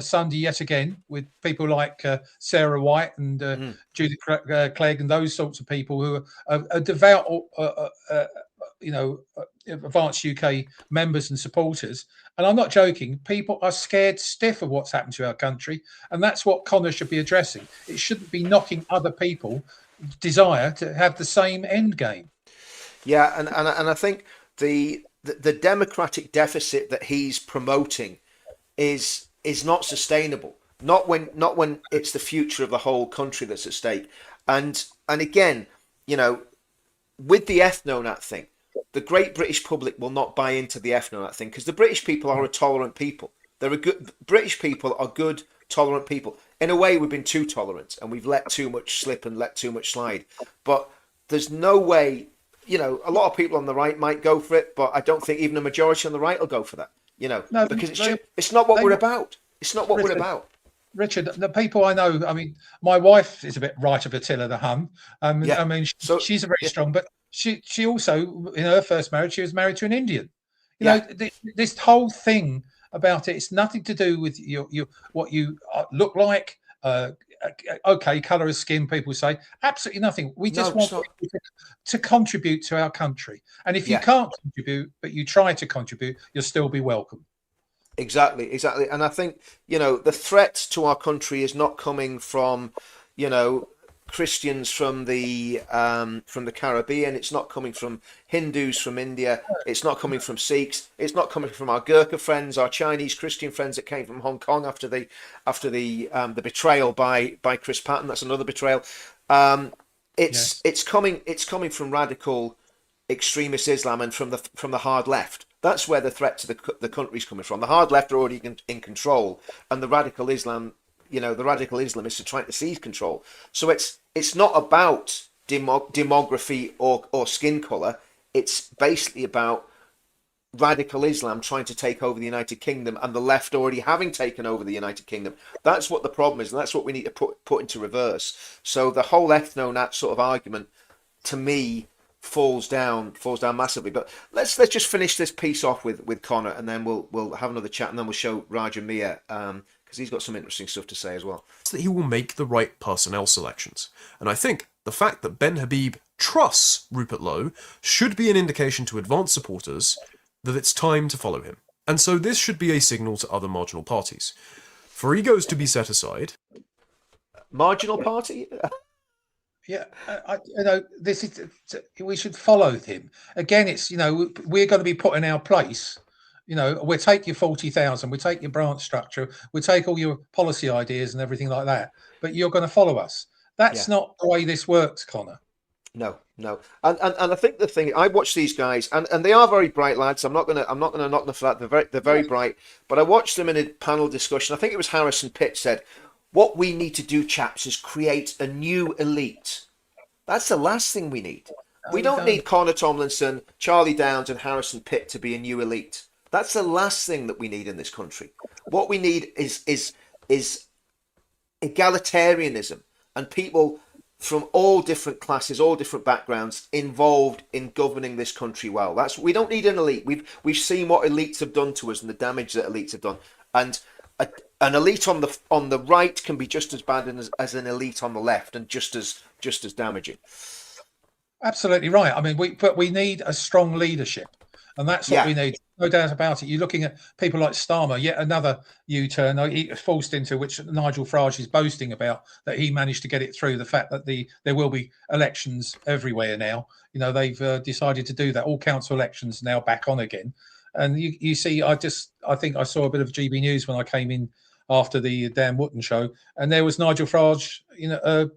Speaker 2: Sunday yet again with people like Sarah White and Judith Clegg and those sorts of people who are devout, advanced UK members and supporters. And I'm not joking. People are scared stiff of what's happened to our country. And that's what Connor should be addressing. It shouldn't be knocking other people desire to have the same end game.
Speaker 1: Yeah, and I think the democratic deficit that he's promoting is not sustainable. Not when it's the future of the whole country that's at stake. And again, with the ethnonat thing, the great British public will not buy into the ethnonat thing because the British people are a tolerant people. British people are good, tolerant people. In a way, we've been too tolerant and we've let too much slip and let too much slide. But there's no way, a lot of people on the right might go for it, but I don't think even a majority on the right will go for that,
Speaker 2: No,
Speaker 1: because it's not what we're about. It's not what we're about.
Speaker 2: Richard, the people I know, I mean, my wife is a bit right of Attila the Hun. I mean, she's a very strong, but she also, in her first marriage, she was married to an Indian. This whole thing about it's nothing to do with what you look like. Okay, colour of skin, people say. Absolutely nothing. We just want people to contribute to our country. And if you can't contribute, but you try to contribute, you'll still be welcome.
Speaker 1: Exactly. And I think, the threat to our country is not coming from, Christians from the Caribbean. It's not coming from Hindus from India. It's not coming from Sikhs. It's not coming from our Gurkha friends, our Chinese Christian friends that came from Hong Kong after the betrayal by Chris Patton. That's another betrayal. It's coming from radical extremist Islam and from the hard left. That's where the threat to the country's coming from. The hard left are already in control, and the radical Islam. The radical Islamists are trying to seize control. So it's not about demography or skin colour. It's basically about radical Islam trying to take over the United Kingdom and the left already having taken over the United Kingdom. That's what the problem is, and that's what we need to put into reverse. So the whole ethnonat sort of argument, to me, falls down massively. But let's just finish this piece off with Connor, and then we'll have another chat, and then we'll show Raj and Miah, because he's got some interesting stuff to say as well.
Speaker 3: That he will make the right personnel selections. And I think the fact that Ben Habib trusts Rupert Lowe should be an indication to advanced supporters that it's time to follow him. And so this should be a signal to other marginal parties. For egos to be set aside...
Speaker 1: Marginal party?
Speaker 2: Yeah, this is. We should follow him. Again, it's, we're going to be put in our place. We'll take your 40,000, we'll take your branch structure, we'll take all your policy ideas and everything like that. But you're going to follow us. That's not the way this works, Connor.
Speaker 1: No. And I think the thing, I watch these guys, and they are very bright lads. I'm not gonna knock them for that. They're very bright. But I watched them in a panel discussion. I think it was Harrison Pitt said, "What we need to do, chaps, is create a new elite." That's the last thing we need. We don't need Connor Tomlinson, Charlie Downs, and Harrison Pitt to be a new elite. That's the last thing that we need in this country. What we need is egalitarianism and people from all different classes, all different backgrounds involved in governing this country well. We don't need an elite. We've seen what elites have done to us and the damage that elites have done. And an elite on the right can be just as bad as an elite on the left, and just as damaging.
Speaker 2: Absolutely right. I mean, we need a strong leadership, and that's what we need. No doubt about it. You're looking at people like Starmer, yet another U-turn he forced into, which Nigel Farage is boasting about, that he managed to get it through. The fact that there will be elections everywhere now. You know, they've decided to do that. All council elections now back on again. And you see, I think I saw a bit of GB News when I came in after the Dan Wootton show, and there was Nigel Farage,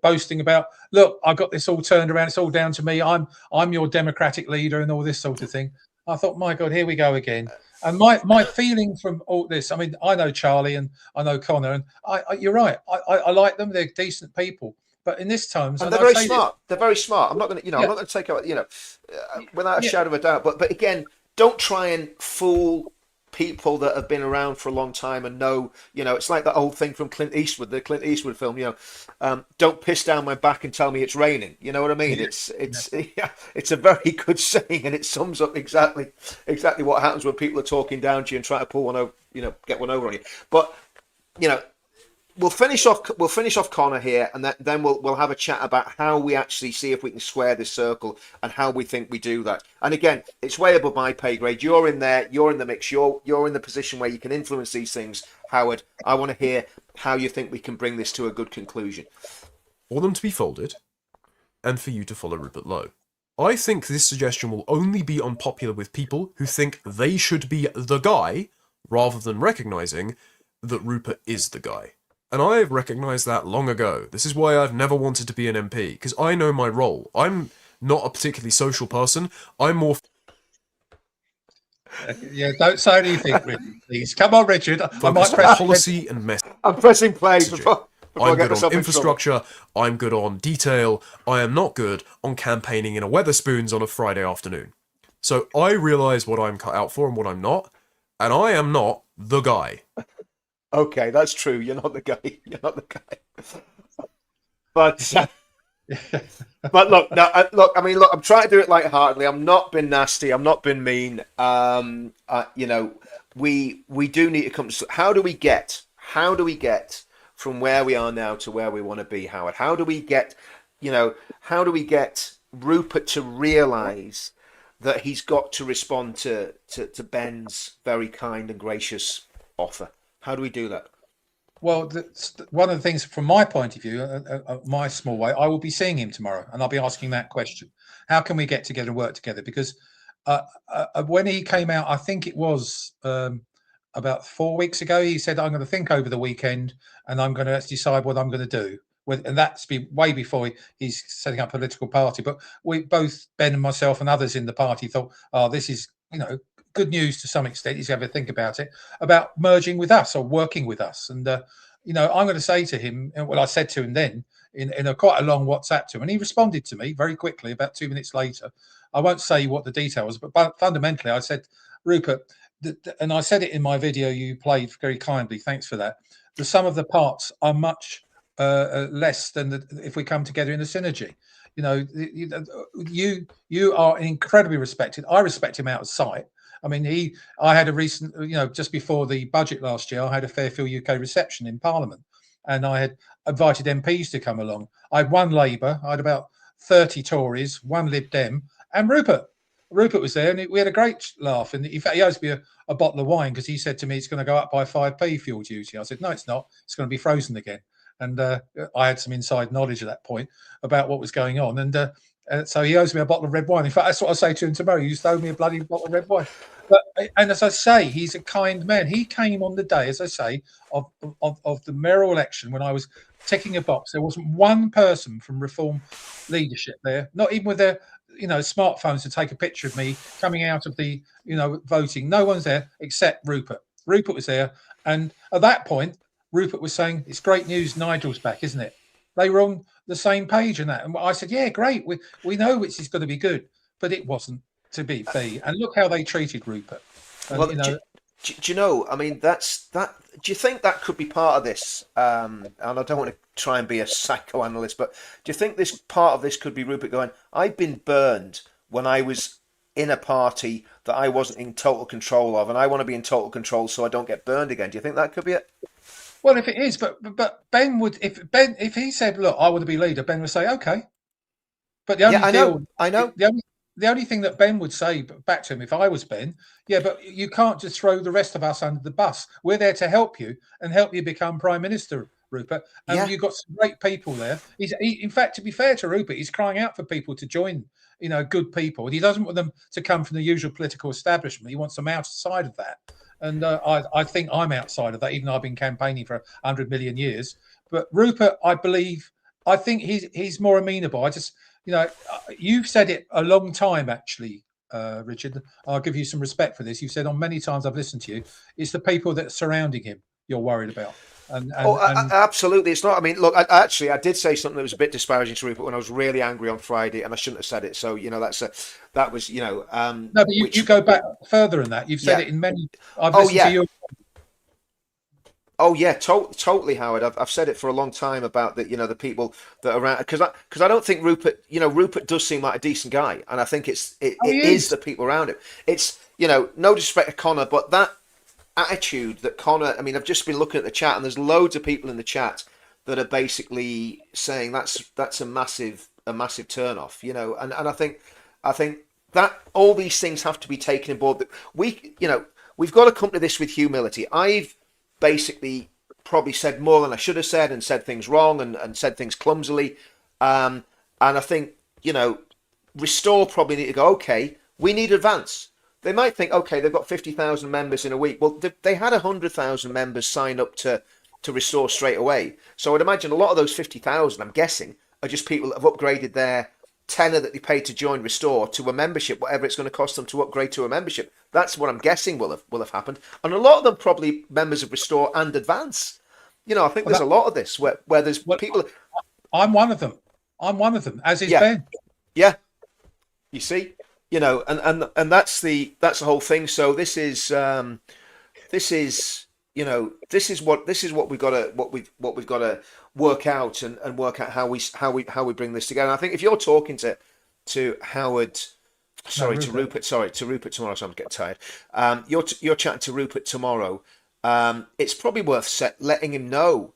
Speaker 2: boasting about, look, I got this all turned around. It's all down to me. I'm your democratic leader and all this sort of thing. I thought, my God, here we go again. And my feeling from all this, I mean, I know Charlie and I know Connor, and you're right. I like them. They're decent people. But in this times,
Speaker 1: and they're very smart. They're very smart. I'm not going to, I'm not going to take out, without a shadow of a doubt. But again, don't try and fool people that have been around for a long time and know, it's like that old thing from Clint Eastwood, the Clint Eastwood film, don't piss down my back and tell me it's raining. You know what I mean? It's a very good saying, and it sums up exactly what happens when people are talking down to you and try to pull one over, get one over on you. But, we'll finish off Connor here, and then we'll have a chat about how we actually see if we can square this circle and how we think we do that. And again, it's way above my pay grade. You're in there, you're in the mix, you're in the position where you can influence these things, Howard. I want to hear how you think we can bring this to a good conclusion.
Speaker 3: For them to be folded, and for you to follow Rupert Lowe. I think this suggestion will only be unpopular with people who think they should be the guy, rather than recognising that Rupert is the guy. And I've recognised that long ago. This is why I've never wanted to be an MP, because I know my role. I'm not a particularly social person. I'm more...
Speaker 2: Yeah, don't say anything, Richard, please. Come on, Richard. I might
Speaker 3: press policy and messaging.
Speaker 1: I'm pressing play before
Speaker 3: I'm good on infrastructure. I'm good on detail. I am not good on campaigning in a Weatherspoons on a Friday afternoon. So I realise what I'm cut out for and what I'm not, and I am not the guy.
Speaker 1: Okay, that's true. You're not the guy. You're not the guy. But look, I'm trying to do it lightheartedly. I'm not being nasty. I'm not being mean. We do need to come to, how do we get from where we are now to where we want to be, Howard? How do we get Rupert to realise that he's got to respond to Ben's very kind and gracious offer? How do we do that?
Speaker 2: Well, one of the things from my point of view, my small way, I will be seeing him tomorrow, and I'll be asking that question. How can we get together and work together? Because when he came out, I think it was about 4 weeks ago, he said, I'm going to think over the weekend and I'm going to decide what I'm going to do. And that's way before he's setting up a political party. But we both, Ben and myself and others in the party, thought, this is, good news to some extent. He's going to think about it, about merging with us or working with us. And, I'm going to say to him, well, I said to him then in a quite a long WhatsApp to him, and he responded to me very quickly about 2 minutes later. I won't say what the detail was, but fundamentally I said, Rupert, and I said it in my video you played very kindly, thanks for that, the sum of the parts are much less than if we come together in a synergy. You are incredibly respected. I respect him out of sight. I mean, I had a recent, just before the budget last year, I had a Fairfield UK reception in Parliament, and I had invited MPs to come along. I had one Labour, I had about 30 Tories, one Lib Dem, and Rupert. Rupert was there, and we had a great laugh. And in fact, he owes me a bottle of wine because he said to me it's going to go up by 5p fuel duty. I said, no, it's not. It's going to be frozen again. And I had some inside knowledge at that point about what was going on. And so he owes me a bottle of red wine. In fact, that's what I say to him tomorrow. You just owe me a bloody bottle of red wine. And as I say, he's a kind man. He came on the day, as I say, of the mayoral election when I was ticking a box. There wasn't one person from Reform leadership there, not even with their smartphones to take a picture of me coming out of the voting. No one's there except Rupert. Rupert was there, and at that point, Rupert was saying, "It's great news. Nigel's back, isn't it?" They were on the same page and that, and I said, "Yeah, great. We know it's going to be good," but it wasn't to be. And look how they treated Rupert. And,
Speaker 1: well, do you know? I mean, that's that. Do you think that could be part of this? And I don't want to try and be a psychoanalyst, but do you think this part of this could be Rupert going, "I've been burned when I was in a party that I wasn't in total control of, and I want to be in total control so I don't get burned again"? Do you think that could be it?
Speaker 2: Well, if it is, but Ben would, if he said, "Look, I want to be leader," Ben would say, "Okay." But the
Speaker 1: Yeah,
Speaker 2: only
Speaker 1: I know,
Speaker 2: deal,
Speaker 1: I know.
Speaker 2: the only thing that Ben would say back to him, if I was Ben, yeah, but you can't just throw the rest of us under the bus. We're there to help you and help you become prime minister, Rupert. And
Speaker 1: Yeah,
Speaker 2: you've got some great people there. In fact, to be fair to Rupert, he's crying out for people to join. Good people. He doesn't want them to come from the usual political establishment. He wants them outside of that. And I think I'm outside of that, even though I've been campaigning for 100 million years. But Rupert, I think he's more amenable. You've said it a long time, actually, Richard. I'll give you some respect for this. You've said on many times I've listened to you, it's the people that are surrounding him you're worried about.
Speaker 1: Absolutely. It's not. I mean, look. I did say something that was a bit disparaging to Rupert when I was really angry on Friday, and I shouldn't have said it. So that was.
Speaker 2: No, but you go back further than that. You've said it in many. I've listened to you.
Speaker 1: Oh yeah, totally, Howard. I've said it for a long time about the people that are around, because I don't think Rupert does seem like a decent guy, and I think it is the people around him. It's no disrespect to Connor, but that attitude that Connor. I mean, I've just been looking at the chat, and there's loads of people in the chat that are basically saying that's a massive turn off. And I think that all these things have to be taken on board. That we've got to come to this with humility. I've basically probably said more than I should have said, and said things wrong, and said things clumsily. And I think, Restore probably need to go, okay, we need advance. They might think, okay, they've got 50,000 members in a week. Well, they had 100,000 members sign up to Restore straight away. So I'd imagine a lot of those 50,000, I'm guessing, are just people that have upgraded their tenner that they paid to join Restore to a membership, whatever it's going to cost them to upgrade to a membership. That's what I'm guessing will have happened. And a lot of them probably members of Restore and Advance. I think there's a lot of this where there's people.
Speaker 2: I'm one of them. As is Ben.
Speaker 1: Yeah. You see, and that's the whole thing. So this is what we've got to work out, and work out how we bring this together. And I think if you're talking to Howard, to Rupert tomorrow, so I'm getting tired. You're chatting to Rupert tomorrow. It's probably worth letting him know,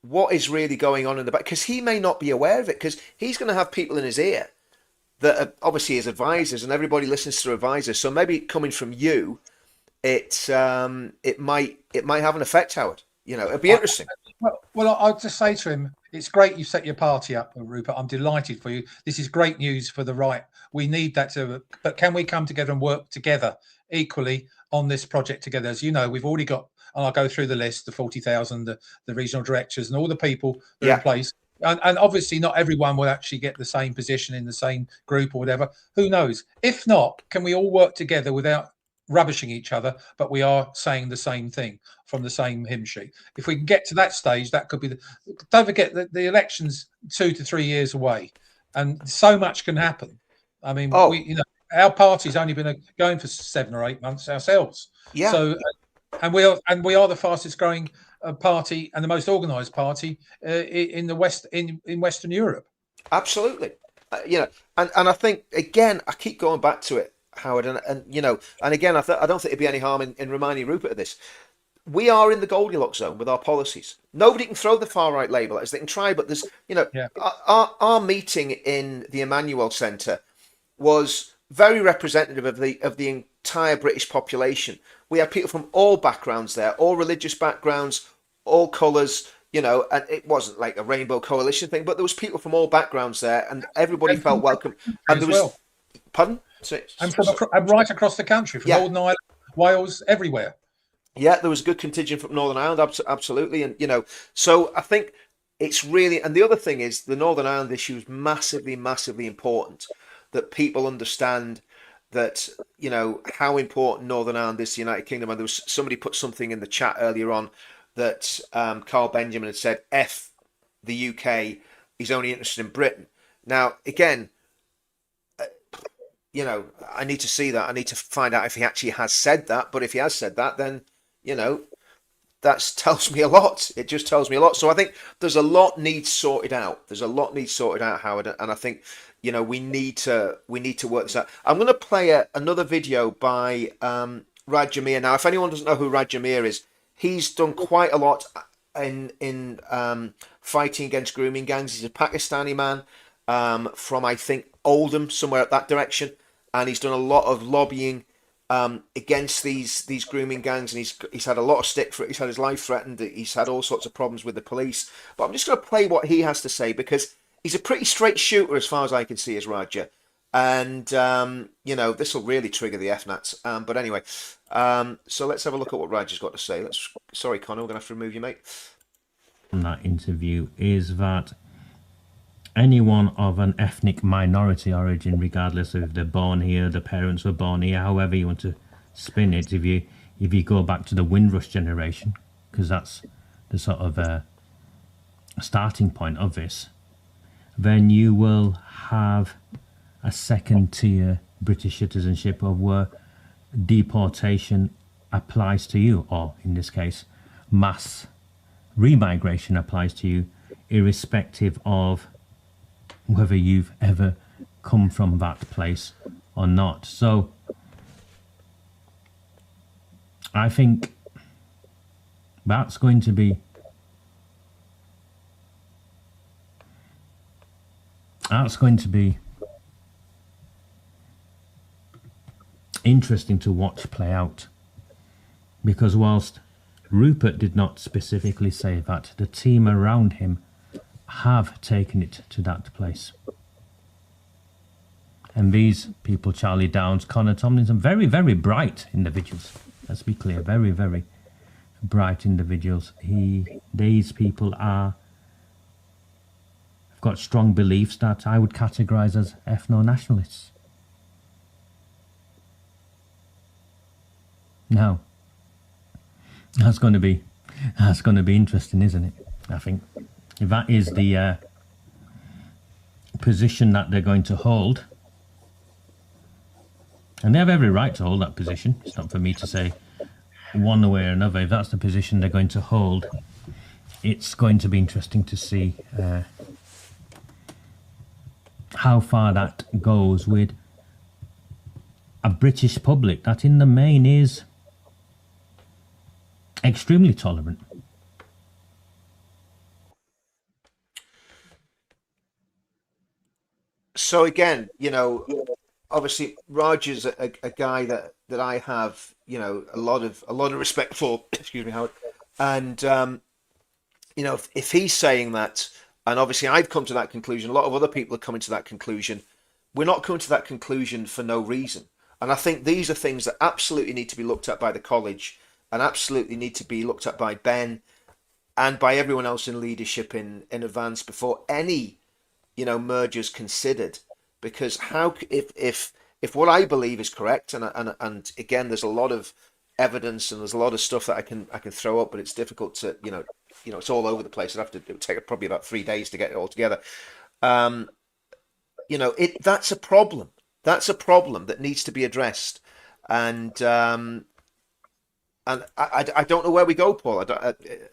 Speaker 1: what is really going on in the back, because he may not be aware of it, because he's going to have people in his ear that are obviously his advisors, and everybody listens to advisors. So maybe coming from you, it might have an effect, Howard. It'd be interesting.
Speaker 2: Well, I'll just say to him, it's great you set your party up, Rupert. I'm delighted for you. This is great news for the right. We need that but can we come together and work together equally on this project together? As you know, we've already got, and I'll go through the list, the 40,000, the regional directors, and all the people that are in place. And obviously not everyone will actually get the same position in the same group or whatever. Who knows? If not, can we all work together without rubbishing each other, but we are saying the same thing from the same hymn sheet? If we can get to that stage, that could be don't forget that the election's 2 to 3 years away, and so much can happen. I mean, our party's only been going for 7 or 8 months ourselves. Yeah. So, and we are the fastest growing party and the most organised party in the West in Western Europe.
Speaker 1: Absolutely, and I think, again, I keep going back to it, Howard, and again, I don't think it'd be any harm in reminding Rupert of this. We are in the Goldilocks zone with our policies. Nobody can throw the far right label at us. They can try, but there's our meeting in the Emmanuel Centre was very representative of the entire British population. We had people from all backgrounds there, all religious backgrounds, all colours, and it wasn't like a rainbow coalition thing, but there was people from all backgrounds there, and everybody felt welcome. And there was, pardon?
Speaker 2: And right across the country, from Northern Ireland, Wales, everywhere.
Speaker 1: Yeah, there was a good contingent from Northern Ireland, absolutely, and so I think it's really, and the other thing is the Northern Ireland issue is massively, massively important, that people understand that, how important Northern Ireland is to the United Kingdom. And there was somebody put something in the chat earlier on that Carl Benjamin had said, F the UK, he's only interested in Britain. Now, again, I need to see that. I need to find out if he actually has said that. But if he has said that, then, that tells me a lot. It just tells me a lot. So I think there's a lot needs sorted out. Howard. And I think, we need to work this out. I'm going to play another video by Rad Jamir. Now, if anyone doesn't know who Rad Jamir is, he's done quite a lot in fighting against grooming gangs. He's a Pakistani man from, I think, Oldham, somewhere at that direction, and he's done a lot of lobbying against these grooming gangs, and he's had a lot of stick for it. He's had his life threatened. He's had all sorts of problems with the police. But I'm just going to play what he has to say, because he's a pretty straight shooter as far as I can see, as Raja. And, you know, this will really trigger the FNATs. But anyway, so let's have a look at what Raja's got to say. Sorry, Connor, we're going to have to remove you, mate.
Speaker 4: That interview is that anyone of an ethnic minority origin, regardless of if they're born here, the parents were born here, however you want to spin it, if you go back to the Windrush generation, because that's the sort of starting point of this, then you will have a second tier British citizenship of where deportation applies to you, or in this case, mass remigration applies to you, irrespective of whether you've ever come from that place or not. So I think that's going to be interesting to watch play out, because whilst Rupert did not specifically say that, the team around him have taken it to that place. And these people, Charlie Downs, Connor Tomlinson, very, very bright individuals. Let's be clear, very, very bright individuals. These people have got strong beliefs that I would categorise as ethno-nationalists. Now, that's going to be interesting, isn't it? I think if that is the position that they're going to hold, and they have every right to hold that position. It's not for me to say one way or another. If that's the position they're going to hold, it's going to be interesting to see how far that goes with a British public that in the main is extremely tolerant.
Speaker 1: So again, you know, obviously Raj is a guy that I have, you know, a lot of respect for. Excuse me, Howard. And you know, if he's saying that, and obviously I've come to that conclusion, a lot of other people are coming to that conclusion. We're not coming to that conclusion for no reason. And I think these are things that absolutely need to be looked at by the college, and absolutely need to be looked at by Ben and by everyone else in leadership in advance before any, you know, mergers considered. Because how, if what I believe is correct, and again, there's a lot of evidence and there's a lot of stuff that I can throw up, but it's difficult to, you know, it's all over the place. It would take probably about 3 days to get it all together. You know, that's a problem. That's a problem that needs to be addressed. And I don't know where we go, Paul.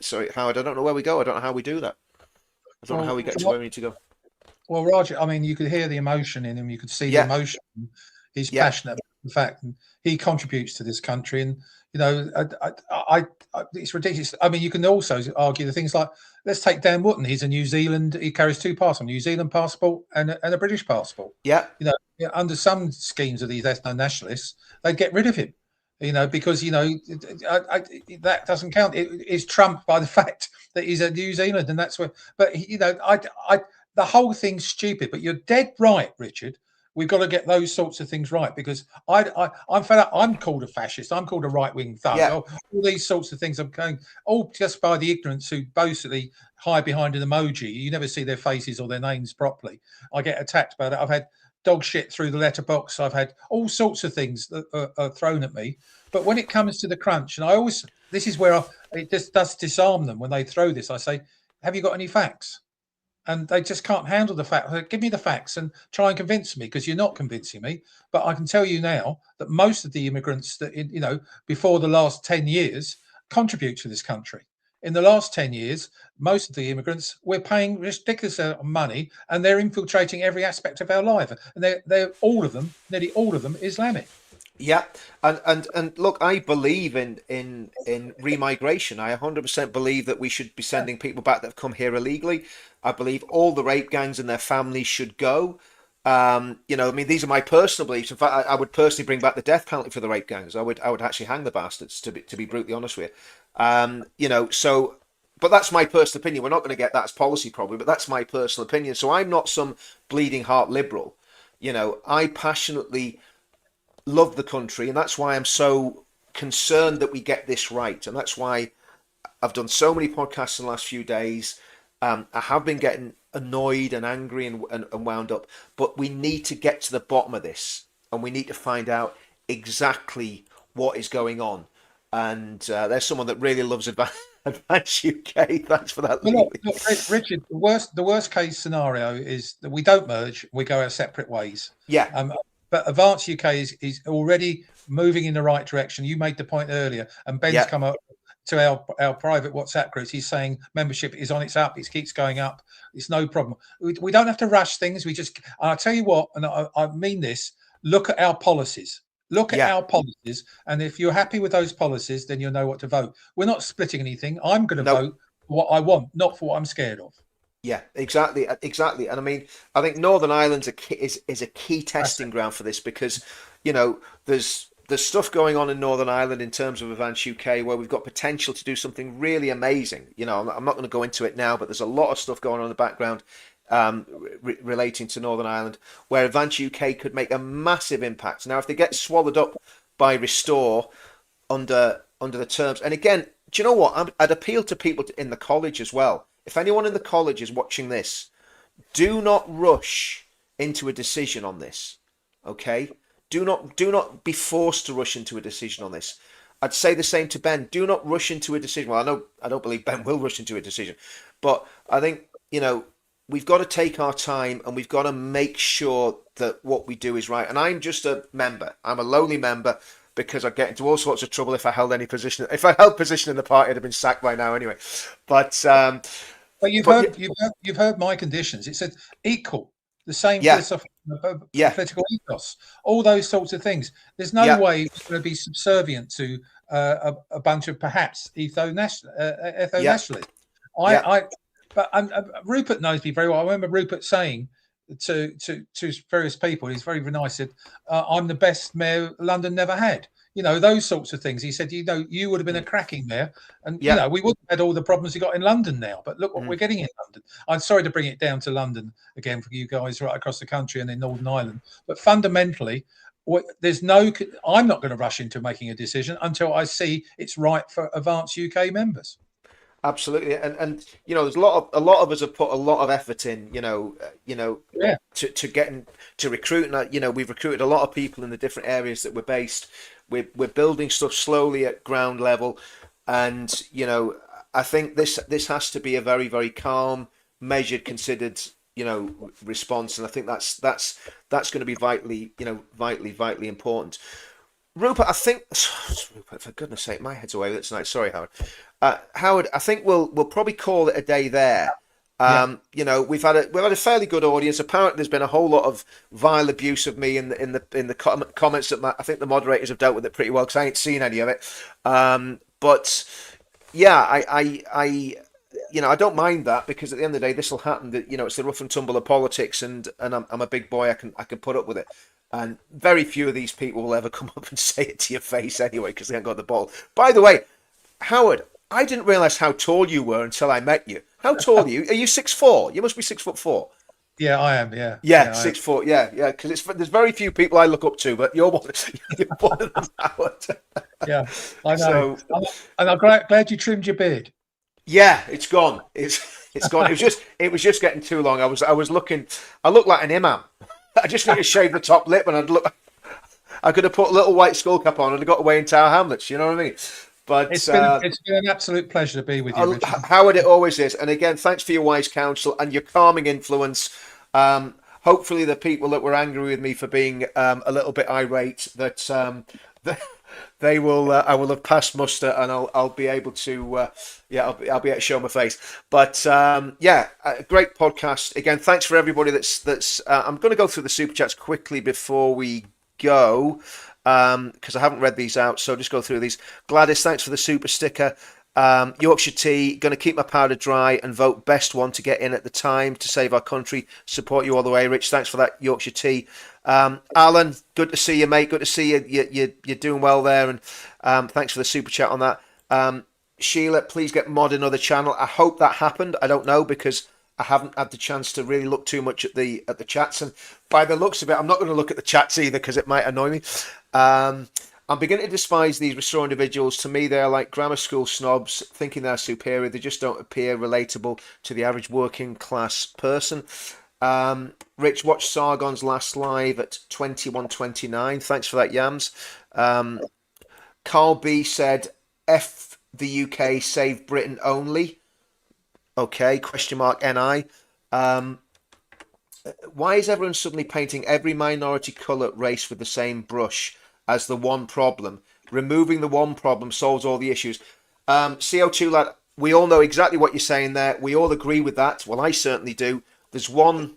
Speaker 1: Sorry, Howard. I don't know where we go. I don't know how we do that. I don't know how we get to where we need to go.
Speaker 2: Well, Roger, I mean, you could hear the emotion in him. You could see the emotion. He's passionate about the fact, and he contributes to this country. And you know, it's ridiculous. I mean, you can also argue the things like, let's take Dan Wootton. He's a New Zealand. He carries 2 passports: a New Zealand passport and a British passport. Yeah. You know, under some schemes of these ethno-nationalists, they'd get rid of him. You know, because you know that doesn't count. It is trumped by the fact that he's a New Zealand, and that's where. But you know, the whole thing's stupid. But you're dead right, Richard. We've got to get those sorts of things right, because I'm fed up. I'm called a fascist. I'm called a right-wing thug. Yeah. All these sorts of things. I'm going all just by the ignorance who basically hide behind an emoji. You never see their faces or their names properly. I get attacked by that. I've had dog shit through the letterbox. I've had all sorts of things that are thrown at me. But when it comes to the crunch, and this is where it just does disarm them when they throw this. I say, have you got any facts? And they just can't handle the fact. Give me the facts and try and convince me, because you're not convincing me. But I can tell you now that most of the immigrants that, you know, before the last 10 years contribute to this country. In the last 10 years, most of the immigrants, we're paying ridiculous amount of money, and they're infiltrating every aspect of our life. And they're all of them, nearly all of them, Islamic.
Speaker 1: Yeah, and look, I believe in remigration. I 100% believe that we should be sending people back that have come here illegally. I believe all the rape gangs and their families should go. I mean, these are my personal beliefs. In fact, I would personally bring back the death penalty for the rape gangs. I would actually hang the bastards, to be brutally honest with you. So, but that's my personal opinion. We're not going to get that as policy probably, but that's my personal opinion. So I'm not some bleeding heart liberal. I passionately love the country, and that's why I'm so concerned that we get this right, and that's why I've done so many podcasts in the last few days. I have been getting annoyed and angry and wound up, but we need to get to the bottom of this, and we need to find out exactly what is going on. And there's someone that really loves Advance UK. Thanks for that.
Speaker 2: Look, Richard, the worst case scenario is that we don't merge, we go our separate ways.
Speaker 1: Yeah.
Speaker 2: But Advance UK is already moving in the right direction. You made the point earlier, and Ben's come up to our private WhatsApp groups. He's saying membership is on its up. It keeps going up. It's no problem. We don't have to rush things. I'll tell you what, and I mean this, look at our policies. Look at our policies, and if you're happy with those policies, then you'll know what to vote. We're not splitting anything. I'm going to vote for what I want, not for what I'm scared of.
Speaker 1: Yeah, exactly. And I mean, I think Northern Ireland's is a key testing ground for this, because, there's stuff going on in Northern Ireland in terms of Advance UK where we've got potential to do something really amazing. I'm not going to go into it now, but there's a lot of stuff going on in the background relating to Northern Ireland where Advance UK could make a massive impact. Now, if they get swallowed up by Restore under the terms, and again, do you know what? I'd appeal to people in the college as well. If anyone in the college is watching this, do not rush into a decision on this. Okay? Do not be forced to rush into a decision on this. I'd say the same to Ben. Do not rush into a decision. Well, I don't believe Ben will rush into a decision, but I think, we've got to take our time, and we've got to make sure that what we do is right. And I'm just a member. I'm a lowly member, because I'd get into all sorts of trouble if I held any position. If I held position in the party, I'd have been sacked by now anyway. But
Speaker 2: you've heard my conditions. It said equal, the same political ethos, all those sorts of things. There's no way it's going to be subservient to a bunch of perhaps ethno-nationalists. But Rupert knows me very well. I remember Rupert saying to various people, he's very nice, said, I'm the best mayor London never had. Those sorts of things. He said, you would have been a cracking mayor, and we wouldn't have had all the problems we got in London now. But look what we're getting in London. I'm sorry to bring it down to London again for you guys right across the country and in Northern Ireland. But fundamentally, I'm not going to rush into making a decision until I see it's right for Advance UK members.
Speaker 1: Absolutely, and there's a lot of us have put a lot of effort in, to getting to recruit. And we've recruited a lot of people in the different areas that we're based. We're building stuff slowly at ground level, and I think this has to be a very, very calm, measured, considered response, and I think that's going to be vitally important. Rupert, for goodness sake, my head's away with it tonight. Sorry, Howard. Howard, I think we'll probably call it a day there. We've had a fairly good audience. Apparently, there's been a whole lot of vile abuse of me in the comments that I think the moderators have dealt with it pretty well, because I ain't seen any of it. But yeah, I don't mind that, because at the end of the day, this will happen. That it's the rough and tumble of politics, and I'm a big boy. I can put up with it. And very few of these people will ever come up and say it to your face anyway, because they haven't got the ball. By the way, Howard, I didn't realise how tall you were until I met you. How tall are you? Are you 6'4"? You must be 6'4".
Speaker 2: Yeah, I am. Yeah.
Speaker 1: Yeah, 6'4". Yeah. Because there's very few people I look up to, but you're one of them, Howard.
Speaker 2: Yeah, I know. And I'm glad you trimmed your beard.
Speaker 1: Yeah, it's gone. It's gone. It was just getting too long. I looked like an imam. I just need to shave the top lip, and I could have put a little white skull cap on and got away in Tower Hamlets. You know what I mean? But
Speaker 2: it's been an absolute pleasure to be with you, Richard.
Speaker 1: Howard, it always is. And again, thanks for your wise counsel and your calming influence. Hopefully, the people that were angry with me for being a little bit irate, that they will. I will have passed muster, and I'll be able to. I'll be able to show my face. But a great podcast. Again, thanks for everybody that's. I'm going to go through the super chats quickly before we go. because I haven't read these out. So just go through these. Gladys, thanks for the super sticker. Yorkshire Tea, going to keep my powder dry and vote best one to get in at the time to save our country. Support you all the way, Rich. Thanks for that, Yorkshire Tea. Alan, good to see you, mate. Good to see you. You're doing well there, and thanks for the super chat on that. Sheila, please get mod another channel. I hope that happened. I don't know, because I haven't had the chance to really look too much at the chats, and by the looks of it, I'm not going to look at the chats either because it might annoy me. I'm beginning to despise these restore individuals. To me, they're like grammar school snobs, thinking they're superior. They just don't appear relatable to the average working class person. Rich, watch Sargon's last live at 21:29. Thanks for that, Yams. Carl B said, F the UK, save Britain only. Okay, question mark NI. Why is everyone suddenly painting every minority colour race with the same brush as the one problem? Removing the one problem solves all the issues. CO2 lad, we all know exactly what you're saying there. We all agree with that. Well, I certainly do. There's one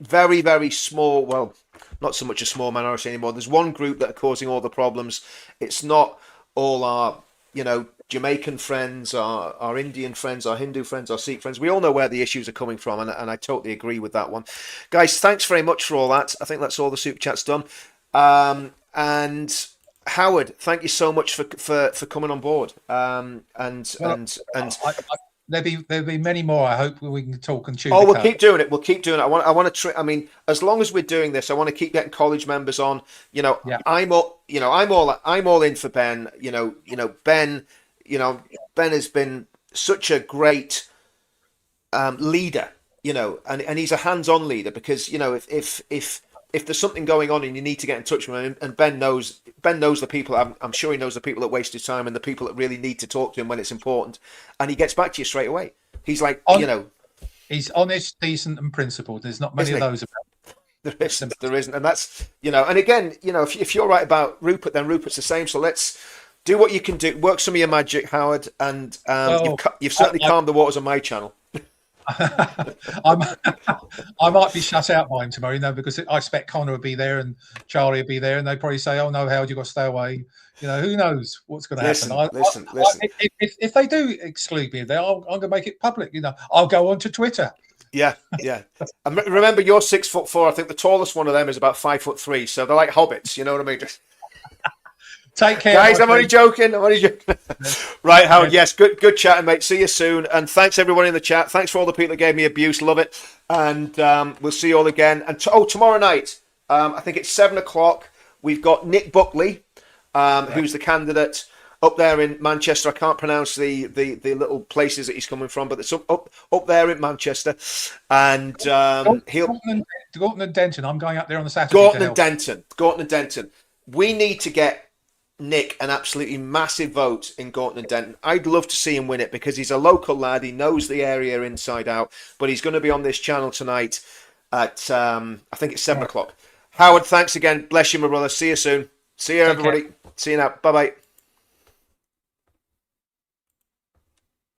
Speaker 1: very, very small, well, not so much a small minority anymore. There's one group that are causing all the problems. It's not all our, Jamaican friends, our Indian friends, our Hindu friends, our Sikh friends. We all know where the issues are coming from, and I totally agree with that one. Guys, thanks very much for all that. I think that's all the super chat's done. And Howard, thank you so much for coming on board.
Speaker 2: There'll be many more. I hope we can talk and chew.
Speaker 1: Oh, we'll keep doing it. We'll keep doing it. I want to. I mean, as long as we're doing this, I want to keep getting college members on. Yeah. I'm all in for Ben. Ben. Ben has been such a great leader. And he's a hands-on leader, because if there's something going on and you need to get in touch with him, and Ben knows the people. I'm sure he knows the people that waste his time and the people that really need to talk to him when it's important, and he gets back to you straight away. He's like,
Speaker 2: he's honest, decent, and principled. There's not many of those about.
Speaker 1: There isn't, and that's and again, if you're right about Rupert, then Rupert's the same. So let's do what you can do. Work some of your magic, Howard, and you've certainly calmed the waters on my channel.
Speaker 2: I might be shut out by him tomorrow, because I expect Connor will be there and Charlie will be there, and they probably say, "Oh no, Howard, you've got to stay away." Who knows what's going to happen?
Speaker 1: Listen.
Speaker 2: If they do exclude me there, I'm going to make it public. I'll go onto Twitter.
Speaker 1: Yeah. And remember, you're 6'4". I think the tallest one of them is about 5'3". So they're like hobbits. You know what I mean?
Speaker 2: Take care,
Speaker 1: guys. I'm only joking. Right, Howard. Yes, good chatting, mate. See you soon, and thanks everyone in the chat. Thanks for all the people that gave me abuse. Love it, and we'll see you all again. And tomorrow night, I think it's 7:00. We've got Nick Buckley, who's the candidate up there in Manchester. I can't pronounce the little places that he's coming from, but it's up there in Manchester, and
Speaker 2: Gorton and Denton. I'm going up there on the Saturday.
Speaker 1: Gorton and Denton. We need to get Nick an absolutely massive vote in Gorton and Denton. I'd love to see him win it, because he's a local lad. He knows the area inside out, but he's going to be on this channel tonight at I think it's 7:00. Howard, thanks again. Bless you, my brother. See you soon. See you, everybody. See you now. Bye-bye.